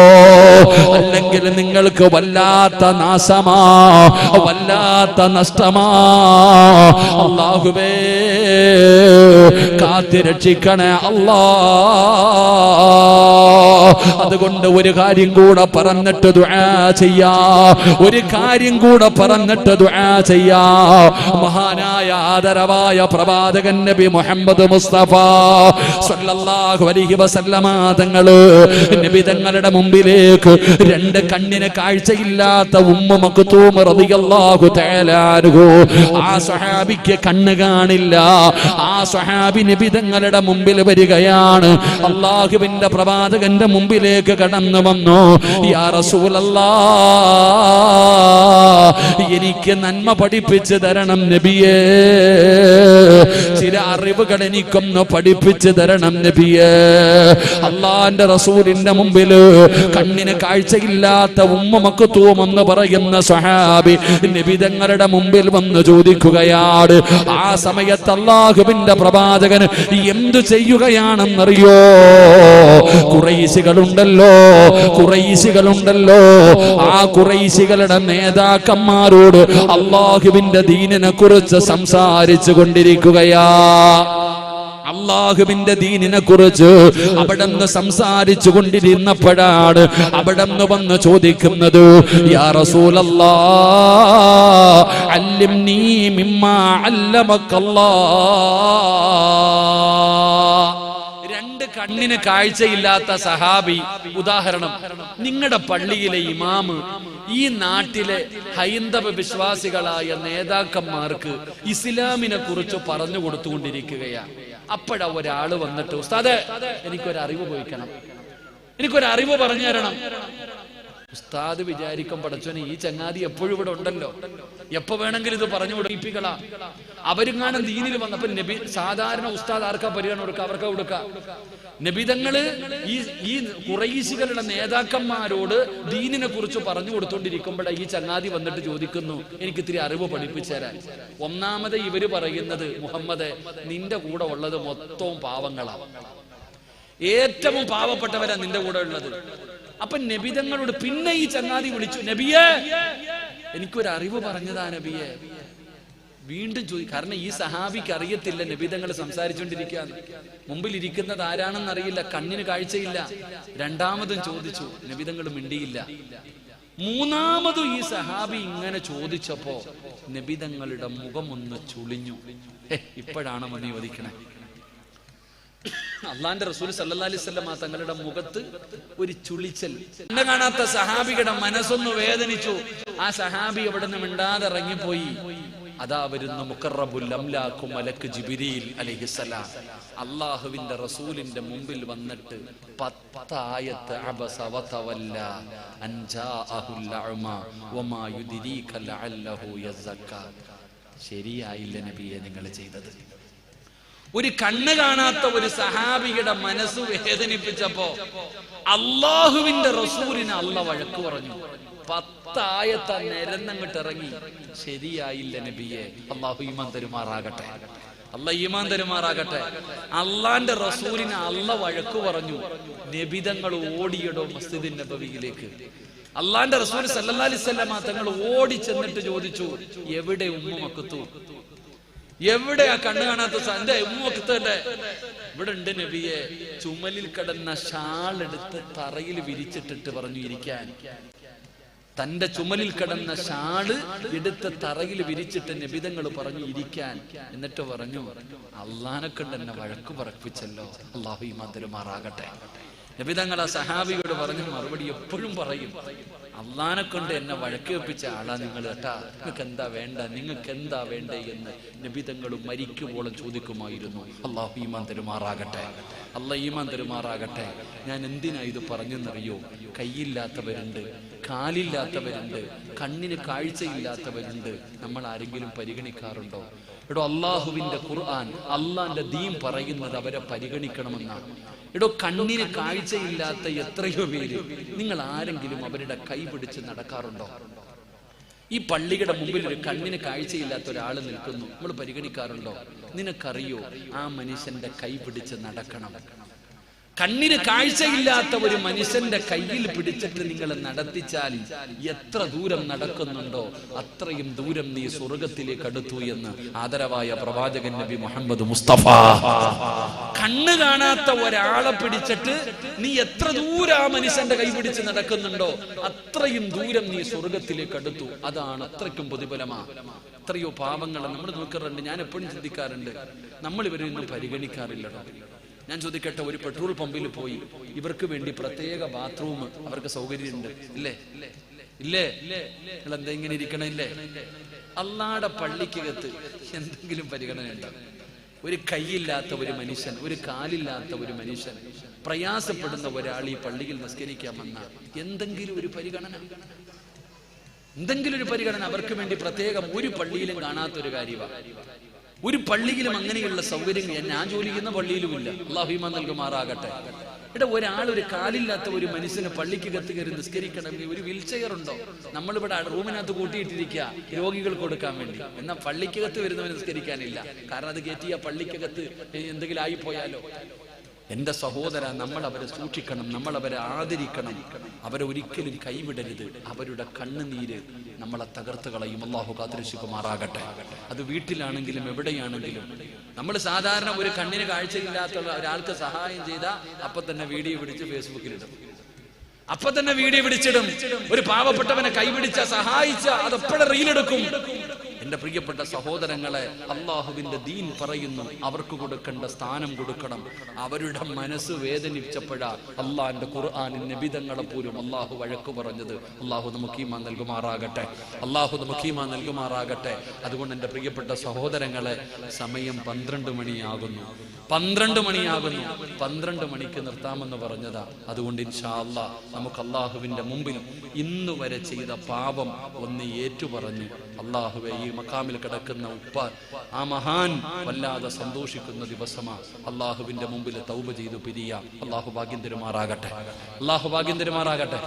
അല്ലെങ്കിൽ നിങ്ങൾക്ക് വല്ലാത്ത നാശമാ, വല്ലാത്ത നഷ്ടമാ. അല്ലാഹുവേ, കാത്തിരക്ഷിക്കണേ അല്ലാ. അതുകൊണ്ട് ഒരു കാര്യം കൂടെ പറഞ്ഞിട്ട് ദുആ ചെയ്യാ, ഒരു കാര്യം കൂടെ പറഞ്ഞിട്ട് ദുആ ചെയ്യാ. മഹാനായ ആദരവായ പ്രവാചകൻ നബി മുഹമ്മദ് മുസ്തഫ സല്ലല്ലാഹു അലൈഹി വസല്ലമ തങ്ങള് നബി തങ്ങളുടെ മുമ്പിലേക്ക് 2 കണ്ണിന് കാഴ്ചയില്ലാത്ത ഉമ്മ മക്തൂം റളിയല്ലാഹു തആല അൻഹു, ആ സ്വഹാബിക്ക് കണ്ണ് കാണില്ല. ആ സ്വഹാബി നബി തങ്ങളുടെ മുമ്പിൽ വരികയാണ്. അല്ലാഹുവിന്റെ പ്രവാചകന്റെ മുമ്പിലേക്ക് കടന്നു വന്നു. യാ റസൂലല്ലാഹ്, എനിക്ക് നന്മ പഠിപ്പിച്ചു തരണം നബിയേ, ചില അറിവുകൾ എനിക്കൊന്ന് പഠിപ്പിച്ചു തരണം നബിയേ. അല്ലാഹുവിന്റെ റസൂലിന്റെ മുമ്പിൽ കണ്ണിന് കാഴ്ചയില്ലാത്ത ഉമ്മ മക്തൂം എന്ന് പറയുന്ന സ്വഹാബി നബി തങ്ങളുടെ മുമ്പിൽ വന്ന് ചോദിക്കുകയാണ്. ആ സമയത്ത് അല്ലാഹുവിന്റെ പ്രവാചകൻ എന്തു ചെയ്യുകയാണെന്നറിയോ? ഖുറൈശികളുണ്ടല്ലോ, ആ ഖുറൈശികളുടെ നേതാക്കന്മാരോട് അല്ലാഹുവിന്റെ ദീനിനെ കുറിച്ച് സംസാരിച്ചു കൊണ്ടിരിക്കുകയാ. അള്ളാഹുവിന്റെ ദീനിനെ കുറിച്ച് അവിടുന്ന് സംസാരിച്ചു കൊണ്ടിരുന്നപ്പോഴാണ് അവിടുന്ന് വന്ന് ചോദിക്കുന്നത്, യാ റസൂലല്ലാഹ് അല്ലിംനീ മിമ്മാ അല്ലമക്കല്ലാഹ്. രണ്ട് കണ്ണിന് കാഴ്ചയില്ലാത്ത സഹാബി, ഉദാഹരണം, നിങ്ങളുടെ പള്ളിയിലെ ഇമാമ് ഈ നാട്ടിലെ ഹൈന്ദവ വിശ്വാസികളായ നേതാക്കന്മാർക്ക് ഇസ്ലാമിനെ കുറിച്ച് പറഞ്ഞു കൊടുത്തുകൊണ്ടിരിക്കുകയാണ്. അപ്പോഴാ ഒരാള് വന്നിട്ട്, ഉസ്താദേ എനിക്കൊരറിവ് പോയിക്കണം, എനിക്കൊരറിവ് പറഞ്ഞു തരണം. ഉസ്താദ് വിചാരിക്കും, പടച്ചോനെ ഈ ചങ്ങാതി എപ്പോഴും ഇവിടെ ഉണ്ടല്ലോ, എപ്പോ വേണമെങ്കിലും ഇത് പറഞ്ഞു കൊടുപ്പിക്കളാ. അവരിങ്ങാനും ദീനിൽ വന്നപ്പോ നബി സാധാരണ ഉസ്താദ് ആർക്കാ പരിഗണന കൊടുക്കുക? അവർക്ക് കൊടുക്കുക. നബിതങ്ങള് ഈ ഖുറൈശികളുടെ നേതാക്കന്മാരോട് ദീനിനെ കുറിച്ച് പറഞ്ഞു കൊടുത്തോണ്ടിരിക്കുമ്പോഴേ ഈ ചങ്ങാതി വന്നിട്ട് ചോദിക്കുന്നു, എനിക്ക് ഇത്തിരി അറിവ് പഠിപ്പിച്ചു തരാൻ. ഒന്നാമത് ഇവര് പറയുന്നത്, മുഹമ്മദ് നിന്റെ കൂടെ ഉള്ളത് മൊത്തവും പാവങ്ങളാണ്, ഏറ്റവും പാവപ്പെട്ടവരാ നിന്റെ കൂടെ ഉള്ളത്. അപ്പൊ നബിതങ്ങളോട് പിന്നെ ഈ ചങ്ങാതി വിളിച്ചു, നബിയേ എനിക്കൊരറിവ് പറഞ്ഞതാ നബിയെ. വീണ്ടും ചോദിക്കും, കാരണം ഈ സഹാബിക്ക് അറിയത്തില്ല നബിതങ്ങൾ സംസാരിച്ചുകൊണ്ടിരിക്കുകയാണ്, മുമ്പിൽ ഇരിക്കുന്നത് ആരാണെന്ന് അറിയില്ല, കണ്ണിന് കാഴ്ചയില്ല. രണ്ടാമതും ചോദിച്ചു, നബിതങ്ങൾ മിണ്ടിയില്ല. മൂന്നാമതും ഈ സഹാബി ഇങ്ങനെ ചോദിച്ചപ്പോ നബിതങ്ങളുടെ മുഖം ഒന്ന് ചുളിഞ്ഞു. ഇപ്പോഴാണ് മതി ചോദിക്കണേ. അള്ളാന്റെ റസൂൽ സല്ലല്ലാഹു അലൈഹി വസല്ലം തങ്ങളുടെ മുഖത്ത് ഒരു ചുളിച്ചൽ കണ്ണ് കാണാത്ത സഹാബിയുടെ മനസ്സൊന്ന് വേദനിച്ചു. ആ സഹാബി അവിടെ നിന്ന് മിണ്ടാതെ ഇറങ്ങിപ്പോയി. അതാ വരുന്ന മുഖറബുൽ അംലാഖു മലക്ക് ജിബ്രീൽ അലൈഹിസ്സലാം അല്ലാഹുവിന്റെ റസൂലിന്റെ മുമ്പിൽ വന്നിട്ട് 10 ആയത്ത് അബസ വതവല്ല അൻ ജാഅഹുൽ അഅമ വമാ യുദ്രീക ലഅല്ലഹു യസക്ക. ശരിയായില്ല നബിയെ നിങ്ങൾ ചെയ്തത്. ഒരു കണ്ണ് കാണാത്ത ഒരു സഹാബിയുടെ മനസ്സ് വേദനിപ്പിച്ചപ്പോ അള്ളാഹുവിന്റെ റസൂലിന് അള്ളാഹ് വഴക്ക് പറഞ്ഞു. 10 ആയത്ത നിരന്നങ്ങോട്ട് ഇറങ്ങി. ശരിയായില്ല നബിയെ. അള്ളാഹു ഈമാൻ തരുമാറാകട്ടെ, അള്ളാഹ് ഈമാൻ തരുമാറാകട്ടെ. അള്ളാന്റെ റസൂലിന് അള്ളാഹ് വഴക്ക് പറഞ്ഞു. നബിതങ്ങൾ ഓടിയിടോ മസ്ജിദുൻ നബവിയിലേക്ക്. അള്ളാന്റെ റസൂൽ സല്ലല്ലാഹു അലൈഹി വസല്ലം തങ്ങൾ ഓടി ചെന്നിട്ട് ചോദിച്ചു, എവിടെ ഉമ്മ മക്കത്തു? എവിടെയാ കണ്ണു കാണാത്ത എന്റെ ഉമ്മക്കത്തല്ലേ? ഇവിടെ ഉണ്ട് നബിയെ. ചുമലിൽ കിടന്ന ഷാൾ എടുത്ത് തറയിൽ വിരിച്ചിട്ടിട്ട് പറഞ്ഞു ഇരിക്കാൻ. തന്റെ ചുമലിൽ കിടന്ന ഷാള് എടുത്ത് തറയിൽ വിരിച്ചിട്ട് നബിതങ്ങൾ പറഞ്ഞു ഇരിക്കാൻ. എന്നിട്ട് പറഞ്ഞു, അള്ളാനെ കൊണ്ട് എന്നെ വഴക്ക് പറപ്പിച്ചല്ലോ, അള്ളാഹു ഈമാൻ തരുമാറാകട്ടെ. നബിതങ്ങൾ ആ സഹാബിയോട് പറഞ്ഞ മറുപടി എപ്പോഴും പറയും, അള്ളാനെ കൊണ്ട് എന്നെ വഴക്കേൽപ്പിച്ച ആളാ നിങ്ങൾ കേട്ടാ, നിങ്ങൾക്ക് എന്താ വേണ്ട, നിങ്ങൾക്ക് എന്താ വേണ്ടേ എന്ന് നബിതങ്ങളും മരിക്കുമ്പോഴും ചോദിക്കുമായിരുന്നു. അള്ളാഹു ഈമാൻ തരുമാറാകട്ടെ, അള്ളാഹ് ഈമാൻ തരുമാറാകട്ടെ. ഞാൻ എന്തിനാ ഇത് പറഞ്ഞെന്നറിയോ? കൈയില്ലാത്തവരുണ്ട്, കാലില്ലാത്തവരുണ്ട്, കണ്ണിന് കാഴ്ചയില്ലാത്തവരുണ്ട്. നമ്മൾ ആരെങ്കിലും പരിഗണിക്കാറുണ്ടോ? എടോ, അള്ളാഹുവിന്റെ ഖുർആൻ, അള്ളാന്റെ ദീൻ പറയുന്നത് അവരെ പരിഗണിക്കണമെന്നാണ്. എടോ, കണ്ണിന് കാഴ്ചയില്ലാത്ത എത്രയോ പേര്, നിങ്ങൾ ആരെങ്കിലും അവരുടെ കൈ പിടിച്ച് നടക്കാറുണ്ടോ? ഈ പള്ളിയുടെ മുമ്പിൽ ഒരു കണ്ണിന് കാഴ്ചയില്ലാത്ത ഒരാൾ നിൽക്കുന്നു, നമ്മൾ പരിഗണിക്കാറുണ്ടോ? നിനക്കറിയോ, ആ മനുഷ്യന്റെ കൈ പിടിച്ച് നടക്കണം. കണ്ണിന് കാഴ്ചയില്ലാത്ത ഒരു മനുഷ്യന്റെ കയ്യിൽ പിടിച്ചിട്ട് നിങ്ങൾ നടത്തിച്ചാൽ എത്ര ദൂരം നടക്കുന്നുണ്ടോ അത്രയും ദൂരം നീ സ്വർഗത്തിലേക്ക് അടുത്തു എന്ന് ആദരവായ പ്രവാചകൻ നബി മുഹമ്മദ് മുസ്തഫ. കണ്ണ് കാണാത്ത ഒരാളെ പിടിച്ചിട്ട് നീ എത്ര ദൂരം ആ മനുഷ്യന്റെ കൈ പിടിച്ച് നടക്കുന്നുണ്ടോ അത്രയും ദൂരം നീ സ്വർഗത്തിലേക്ക് അടുത്തു. അതാണ് അത്രയ്ക്കും പ്രതിഫലമാ. എത്രയോ പാവങ്ങൾ നമ്മൾ നോക്കാറുണ്ട്. ഞാൻ എപ്പോഴും ചിന്തിക്കാറുണ്ട്, നമ്മൾ ഇവരൊന്നും പരിഗണിക്കാറില്ലടോ. ഞാൻ ചോദിക്കട്ടെ, ഒരു പെട്രോൾ പമ്പിൽ പോയി ഇവർക്ക് വേണ്ടി പ്രത്യേക ബാത്റൂം അവർക്ക് സൗകര്യമുണ്ട് ഇല്ലേ? ഇല്ലേ? നിങ്ങൾ എന്താ ഇങ്ങനെ ഇരിക്കണില്ലേ? അള്ളാടെ പള്ളിക്കകത്ത് എന്തെങ്കിലും പരിഗണന ഉണ്ടാവും? ഒരു കൈയില്ലാത്ത ഒരു മനുഷ്യൻ, ഒരു കാലില്ലാത്ത ഒരു മനുഷ്യൻ, പ്രയാസപ്പെടുന്ന ഒരാൾ ഈ പള്ളിയിൽ നിസ്കരിക്കാമെന്ന എന്തെങ്കിലും ഒരു പരിഗണന, എന്തെങ്കിലും ഒരു പരിഗണന അവർക്ക് വേണ്ടി പ്രത്യേകം ഒരു പള്ളിയിലും കാണാത്തൊരു കാര്യമാണ്. ഒരു പള്ളിയിലും അങ്ങനെയുള്ള സൗകര്യങ്ങൾ ഞാൻ ജോലി ചെയ്യുന്ന പള്ളിയിലുമില്ല. അല്ലാഹു ഈമാൻ നൽകുമാറാകട്ടെ. ഇവിടെ ഒരാൾ, ഒരു കാലില്ലാത്ത ഒരു മനുഷ്യന് പള്ളിക്കകത്ത് കയറി നിസ്കരിക്കണമെങ്കിൽ ഒരു വീൽ ചെയർ ഉണ്ടോ? നമ്മളിവിടെ റൂമിനകത്ത് കൂട്ടിയിട്ടിരിക്കുക രോഗികൾ കൊടുക്കാൻ വേണ്ടി. എന്നാൽ പള്ളിക്കകത്ത് വരുന്നവന് നിസ്കരിക്കാനില്ല. കാരണം അത് കയറ്റിയ പള്ളിക്കകത്ത് എന്തെങ്കിലും ആയിപ്പോയാലോ. എന്റെ സഹോദര, നമ്മൾ അവരെ സൂക്ഷിക്കണം, നമ്മൾ അവരെ ആദരിക്കണം, അവരെ ഒരിക്കലും കൈവിടരുത്. അവരുടെ കണ്ണുനീര് നമ്മളെ തകർത്ത് കളയും. അല്ലാഹു കാത്തുരക്ഷിക്കുമാറാകട്ടെ. അത് വീട്ടിലാണെങ്കിലും എവിടെയാണെങ്കിലും. നമ്മൾ സാധാരണ ഒരു കണ്ണിന് കാഴ്ചയില്ലാത്ത ഒരാൾക്ക് സഹായം ചെയ്താൽ അപ്പൊ തന്നെ വീഡിയോ പിടിച്ച് ഫേസ്ബുക്കിലിടും, അപ്പൊ തന്നെ വീഡിയോ പിടിച്ചിടും. ഒരു പാവപ്പെട്ടവനെ കൈപിടിച്ച സഹായിച്ച അതെപ്പോഴും റീലെടുക്കും. എന്റെ പ്രിയപ്പെട്ട സഹോദരങ്ങളെ, അള്ളാഹുവിന്റെ ദീൻ പറയുന്നു അവർക്ക് കൊടുക്കേണ്ട സ്ഥാനം കൊടുക്കണം. അവരുടെ മനസ്സ് വേദനിച്ചപ്പോഴാ അള്ളാഹിന്റെ ഖുർആനിൽ നബിതങ്ങളെ പോലും അള്ളാഹു വഴക്കു പറഞ്ഞത്. അള്ളാഹു നമുക്ക് ഈമാൻ നൽകുമാറാകട്ടെ, അള്ളാഹു നമുക്ക് ഈമാൻ നൽകുമാറാകട്ടെ. അതുകൊണ്ട് എന്റെ പ്രിയപ്പെട്ട സഹോദരങ്ങളെ, സമയം 12 മണിയാകുന്നു. 12 മണിക്ക് നിർത്താമെന്ന് പറഞ്ഞതാ. അതുകൊണ്ട് ഇൻഷാ അല്ലാഹ് നമുക്ക് അള്ളാഹുവിന്റെ മുമ്പിൽ ഇന്ന് വരെ ചെയ്ത പാപം ഒന്ന് ഏറ്റുപറഞ്ഞു അള്ളാഹുവെ, ഈ മക്കാമിൽ കിടക്കുന്ന ഉപ്പ, ആ മഹാൻ വല്ലാതെ സന്തോഷിക്കുന്ന ദിവസമാ. അള്ളാഹുവിന്റെ മുമ്പിൽ തൗബ ചെയ്തു പിരിയാം. അള്ളാഹു ഭാഗ്യം തരുമാറാകട്ടെ, അള്ളാഹു ഭാഗ്യം തരുമാറാകട്ടെ.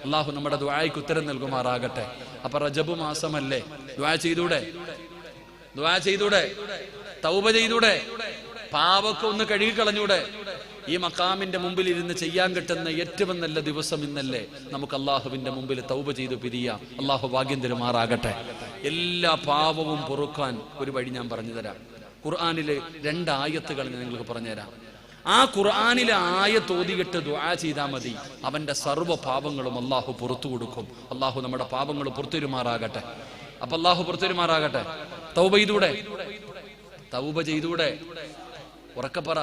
അള്ളാഹു നമ്മുടെ ദുആയ്ക്ക് ഉത്തരം നൽകുമാറാകട്ടെ. അപ്പൊ റജബ് മാസമല്ലേ, ദുആ ചെയ്തൂടെ? ദുആ ചെയ്തൂടെ? തൗബ ചെയ്തൂടെ? പാവൊക്കെ ഒന്ന് കഴുകിക്കളഞ്ഞൂടെ? ഈ മക്കാമിന്റെ മുമ്പിൽ ഇരുന്ന് ചെയ്യാൻ കിട്ടുന്ന ഏറ്റവും നല്ല ദിവസം ഇന്നല്ലേ. നമുക്ക് അള്ളാഹുവിന്റെ മുമ്പിൽ തൗബ ചെയ്തു പിരിയാം. അള്ളാഹു ഭാഗ്യം തരുമാറാകട്ടെ. എല്ലാ പാവവും പൊറുക്കാൻ ഒരു വഴി ഞാൻ പറഞ്ഞു തരാം. ഖുർആനിലെ 2 ആയത്തുകൾ ഞാൻ നിങ്ങൾക്ക് പറഞ്ഞുതരാം. ആ ഖുർആനിലെ ആയത്ത് ഓതിയിട്ട് ദുആ ചെയ്താൽ മതി. അവന്റെ സർവ്വ പാപങ്ങളും അള്ളാഹു പുറത്തു കൊടുക്കും. അള്ളാഹു നമ്മുടെ പാപങ്ങൾ പുറത്തുവരുമാറാകട്ടെ. അപ്പൊ അള്ളാഹു പുറത്തുവരുമാറാകട്ടെ. തൗബ ചെയ്തൂടെ? തൗബ ചെയ്തൂടെ? ഉറക്കപ്പറ.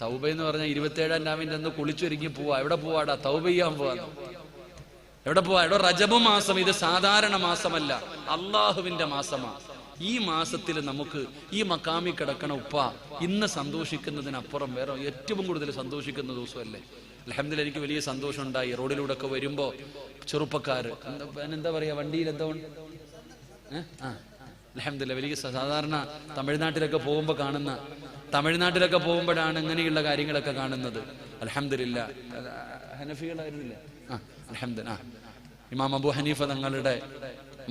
തൗബ എന്ന് പറഞ്ഞാൽ 27-ാം രാവിന്റെ അന്ന് കുളിച്ചൊരുങ്ങി പോവാ. എവിടെ പോവാടാ? തൗബ ചെയ്യാൻ പോവാ. എവിടെ പോവാ? എവിടെ? റജബ് മാസം. ഇത് സാധാരണ മാസമല്ല, അള്ളാഹുവിന്റെ മാസമാ. ഈ മാസത്തിൽ നമുക്ക് ഈ മക്കാമി കിടക്കണ ഉപ്പ ഇന്ന് സന്തോഷിക്കുന്നതിനപ്പുറം വേറെ ഏറ്റവും കൂടുതൽ സന്തോഷിക്കുന്ന ദിവസമല്ലേ. അൽഹംദുലില്ലാഹ്, എനിക്ക് വലിയ സന്തോഷം ഉണ്ടായി. റോഡിലൂടെ ഒക്കെ വരുമ്പോ ചെറുപ്പക്കാര് എന്താ പറയാ, വണ്ടിയിൽ എന്താ അൽഹംദുലില്ലാഹ് വലിയ സാധാരണ തമിഴ്നാട്ടിലൊക്കെ പോകുമ്പോഴാണ് ഇങ്ങനെയുള്ള കാര്യങ്ങളൊക്കെ കാണുന്നത്. അൽഹംദുലില്ലാഹ്. ഹനഫികളായിരുന്നില്ല? അൽഹംദുലില്ലാഹ്. ഇമാം അബൂ ഹനീഫ തങ്ങളുടെ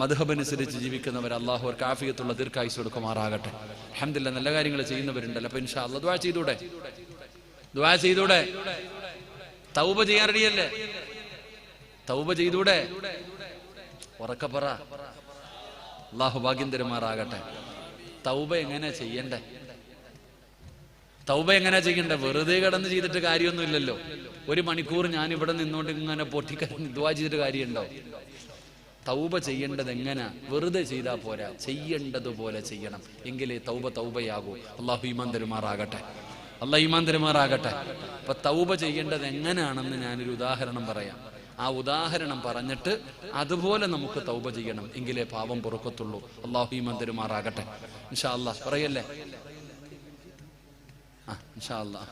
മദ്ഹബ് അനുസരിച്ച് ജീവിക്കുന്നവർ അല്ലാഹു അവർക്ക് ആഫിയത്തുള്ള ദീർഘായുസ്സ് കൊടുക്കുമാറാകട്ടെ. അൽഹംദുലില്ലാഹ്, നല്ല കാര്യങ്ങൾ ചെയ്യുന്നവരുണ്ടല്ലോ. അപ്പൊ ഇൻഷാ അല്ലാഹ് ദുആ ചെയ്തൂടെ? ദുആ ചെയ്തൂടെ? തൗബ ചെയ്യാൻ റെഡിയല്ലേ? തൗബ ചെയ്തൂടെ? ഉറക്കപ്പറ. അല്ലാഹു ഭാഗ്യം തരുമാറാകട്ടെ. തൗബ എങ്ങനെ ചെയ്യണ്ടേ? തൗബ എങ്ങനെ ചെയ്യണ്ടേ? വെറുതെ കിടന്ന് ചെയ്തിട്ട് കാര്യമൊന്നുമില്ലല്ലോ. 1 മണിക്കൂർ ഞാൻ ഇവിടെ നിന്നുകൊണ്ട് ഇങ്ങനെ പൊട്ടിക്കരഞ്ഞ് ദുആ ചെയ്തിട്ട് കാര്യമുണ്ടോ? തൗബ ചെയ്യേണ്ടത് എങ്ങനെ? വെറുതെ ചെയ്താൽ പോരാ, ചെയ്യേണ്ടതുപോലെ ചെയ്യണം. എങ്കിലേ തൗബ തൗബയാകൂ. അല്ലാഹു ഈമാൻ തരുമാറാകട്ടെ, അല്ലാഹു ഈമാൻ തരുമാറാകട്ടെ. അപ്പൊ തൗബ ചെയ്യേണ്ടത് എങ്ങനെയാണെന്ന് ഞാനൊരു ഉദാഹരണം പറയാം. ആ ഉദാഹരണം പറഞ്ഞിട്ട് അതുപോലെ നമുക്ക് തൗബ ചെയ്യണം. എങ്കിലേ പാപം പൊറുക്കത്തുള്ളൂ. അല്ലാഹു ഈമാൻ തരുമാറാകട്ടെ. ഇൻഷാ അല്ലാഹ് പറയല്ലേ? ഇൻഷാ അല്ലാഹ്.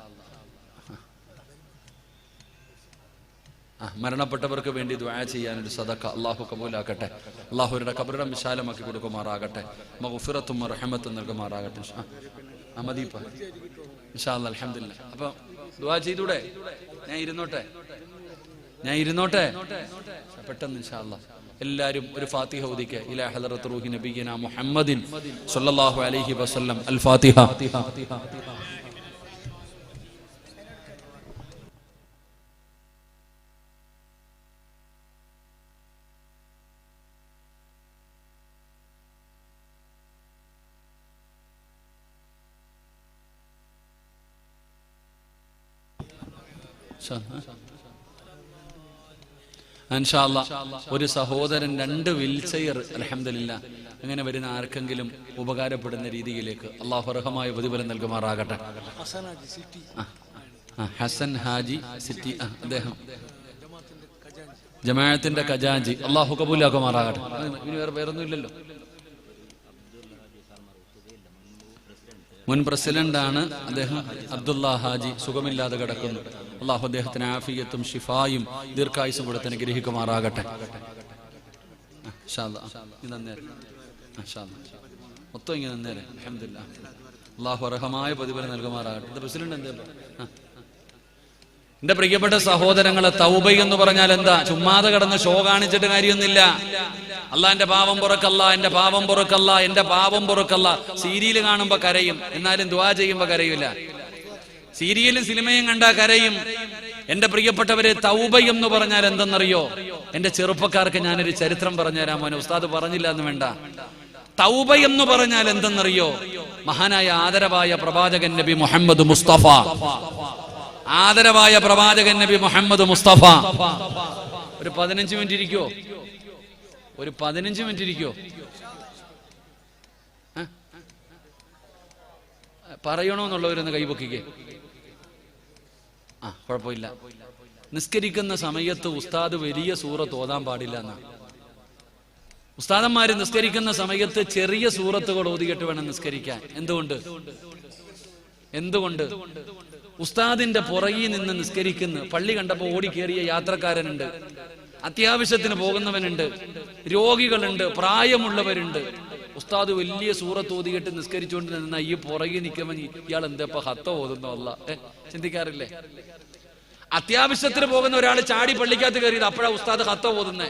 മരണപ്പെട്ടവർക്ക് വേണ്ടി ദുആ ചെയ്യാനൊരു സദഖ അല്ലാഹു കബൂലാക്കട്ടെ. അല്ലാഹുവിന്റെ ഖബറിടം വിശാലമാക്കി കൊടുക്കുമാറാകട്ടെ. മഗ്ഫിറത്തും റഹ്മത്തും നൽകുമാറാകട്ടെ. മദീപ ഇൻഷാ അല്ലാഹ്. അൽഹംദുലില്ലാഹ്. അപ്പൊ ദുആ ചെയ്തൂടെ? ഞാൻ ഇരുന്നോട്ടെ പെട്ടെന്ന് ഇൻഷാ അല്ലാഹ്. എല്ലാരും ഒരു ഫാത്തിഹ ഓദിക്കുക. ഇലാ ഹളറത്ത് റൂഹി നബിയിനാ മുഹമ്മദിൻ സ്വല്ലല്ലാഹു അലൈഹി വസല്ലം. അൽ ഫാത്തിഹ. ഇൻഷാ അല്ലാഹ്. ഒരു സഹോദരൻ 2 വീൽചെയർ അൽഹംദുലില്ലാഹ് അങ്ങനെ വരുന്ന ആർക്കെങ്കിലും ഉപകാരപ്പെടുന്ന രീതിയിലേക്ക് അല്ലാഹു റഹമായ പ്രതിഫലം നൽകുമാറാകട്ടെ. ഹസൻ ഹാജി സിറ്റി, അദ്ദേഹം ജമാഅത്തിന്റെ ഖജാഞ്ചി. അല്ലാഹു കബൂലാക്കുമാറാകട്ടെ. ഇനി വേറൊന്നും ഇല്ലല്ലോ. മുൻ പ്രസിഡന്റ് ആണ് അദ്ദേഹം, അബ്ദുള്ള ഹാജി. സുഖമില്ലാതെ കിടക്കുന്നു. അല്ലാഹു അദ്ദേഹത്തിന് ആഫിയത്തും ഷിഫായും ദീർഘായുസും കൊടുത്ത് അനുഗ്രഹിക്കുമാറാകട്ടെ. മൊത്തം ഇങ്ങനെ നന്നേരെ. അൽഹംദുലില്ലാഹ്. അല്ലാഹു അർഹമായ പ്രതിഫലം നൽകുമാറാകട്ടെ. ഇത് പ്രസിഡന്റ് എന്താ? എന്റെ പ്രിയപ്പെട്ട സഹോദരങ്ങളെ, തൗബ എന്ന് പറഞ്ഞാൽ എന്താ? ചുമ്മാതെ കിടന്ന് ഷോ കാണിച്ചിട്ട് കാര്യമൊന്നുമില്ല. അള്ളാന്റെ പാപം പൊറുക്കല്ല, എന്റെ പാപം പൊറുക്കല്ല, എന്റെ പാപം പൊറുക്കല്ല. സീരിയൽ കാണുമ്പോ കരയും, എന്നാലും ദുആ ചെയ്യുമ്പോ കരയൂല. സീരിയലും സിനിമയും കണ്ടാ കരയും. എന്റെ പ്രിയപ്പെട്ടവരെ, തൗബ എന്ന് പറഞ്ഞാൽ എന്തെന്നറിയോ? എന്റെ ചെറുപ്പക്കാർക്ക് ഞാനൊരു ചരിത്രം പറഞ്ഞുതരാൻ മോനെ, ഉസ്താദ് പറഞ്ഞില്ല എന്ന് വേണ്ട. തൗബ എന്ന് പറഞ്ഞാൽ എന്തെന്നറിയോ? മഹാനായ ആദരവായ പ്രവാചകൻ നബി മുഹമ്മദ് മുസ്തഫ, ആദരവായ പ്രവാചകൻ നബി മുഹമ്മദ് മുസ്തഫ ഒരു 15 മിനിറ്റ് ഇരിക്കോ? ഒരു 15 മിനിറ്റ് ഇരിക്കോ? പറയണോന്നുള്ളവരൊന്ന് കൈപൊക്കിക്കേ. കുഴപ്പമില്ല. നിസ്കരിക്കുന്ന സമയത്ത് ഉസ്താദ് വലിയ സൂറത്ത് ഓതാൻ പാടില്ല എന്നാ. ഉസ്താദന്മാര് നിസ്കരിക്കുന്ന സമയത്ത് ചെറിയ സൂറത്തുകൾ ഓതിയിട്ട് വേണം നിസ്കരിക്കാൻ. എന്തുകൊണ്ട്? ഉസ്താദിന്റെ പുറകിൽ നിന്ന് നിസ്കരിക്കുന്ന, പള്ളി കണ്ടപ്പോ ഓടിക്കേറിയ യാത്രക്കാരനുണ്ട്, അത്യാവശ്യത്തിന് പോകുന്നവനുണ്ട്, രോഗികളുണ്ട്, പ്രായമുള്ളവരുണ്ട്. ഉസ്താദ് വലിയ സൂറത്ത് ഓതിയിട്ട് നിസ്കരിച്ചുകൊണ്ട് നിന്ന ഈ പുറകിൽ നിൽക്കുമ്പോൾ ഇയാൾ എന്താ ഹത്ത ഓതുന്നു? അല്ല, ചിന്തിക്കാറില്ലേ? അത്യാവശ്യത്തിന് പോകുന്ന ഒരാൾ ചാടി പള്ളിക്കകത്ത് കയറിയത് അപ്പോഴാ ഉസ്താദ് ഹത്ത ഓതുന്നേ.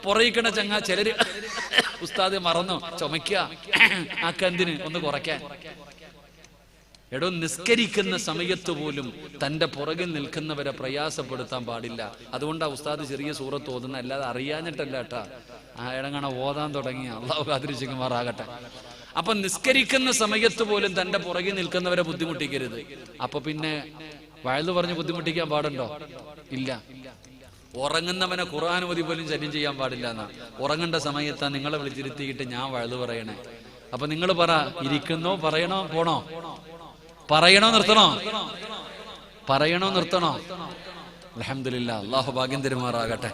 പുറയിക്കണ ചങ്ങ ചിലര് ഉസ്താദ് മറന്നു ചുമയ്ക്ക ആക്കെന്തിന് ഒന്ന് കുറയ്ക്കാൻ. എടോ, നിസ്കരിക്കുന്ന സമയത്ത് പോലും തന്റെ പുറകിൽ നിൽക്കുന്നവരെ പ്രയാസപ്പെടുത്താൻ പാടില്ല. അതുകൊണ്ടാ ഉസ്താദ് ചെറിയ സൂറത്ത് ഓതുന്ന, അല്ലാതെ അറിയാഞ്ഞിട്ടല്ല കേട്ടാ. ആ ഇടങ്ങണ ഓതാൻ തുടങ്ങിയ അള്ളാഹു കാത്തിരിച്ചുമാറാകട്ടെ. അപ്പൊ നിസ്കരിക്കുന്ന സമയത്ത് പോലും തന്റെ പുറകിൽ നിൽക്കുന്നവരെ ബുദ്ധിമുട്ടിക്കരുത്. അപ്പൊ പിന്നെ വയലു പറഞ്ഞ് ബുദ്ധിമുട്ടിക്കാൻ പാടുണ്ടോ? ഇല്ല. ഉറങ്ങുന്നവനെ ഖുർആൻ ഓതി പോലും ശല്യം ചെയ്യാൻ പാടില്ല എന്നാ. ഉറങ്ങേണ്ട സമയത്താ നിങ്ങളെ വിളിച്ചിരുത്തിയിട്ട് ഞാൻ വയലു പറയണേ. അപ്പൊ നിങ്ങൾ പറ, ഇരിക്കുന്നോ, പറയണോ, പോണോ? പറയണോ, നിർത്തണോ? പറയണോ, നിർത്തണോ? അൽഹംദുലില്ലാ, അല്ലാഹു ഭാഗ്യം തരുമാറാകട്ടെ.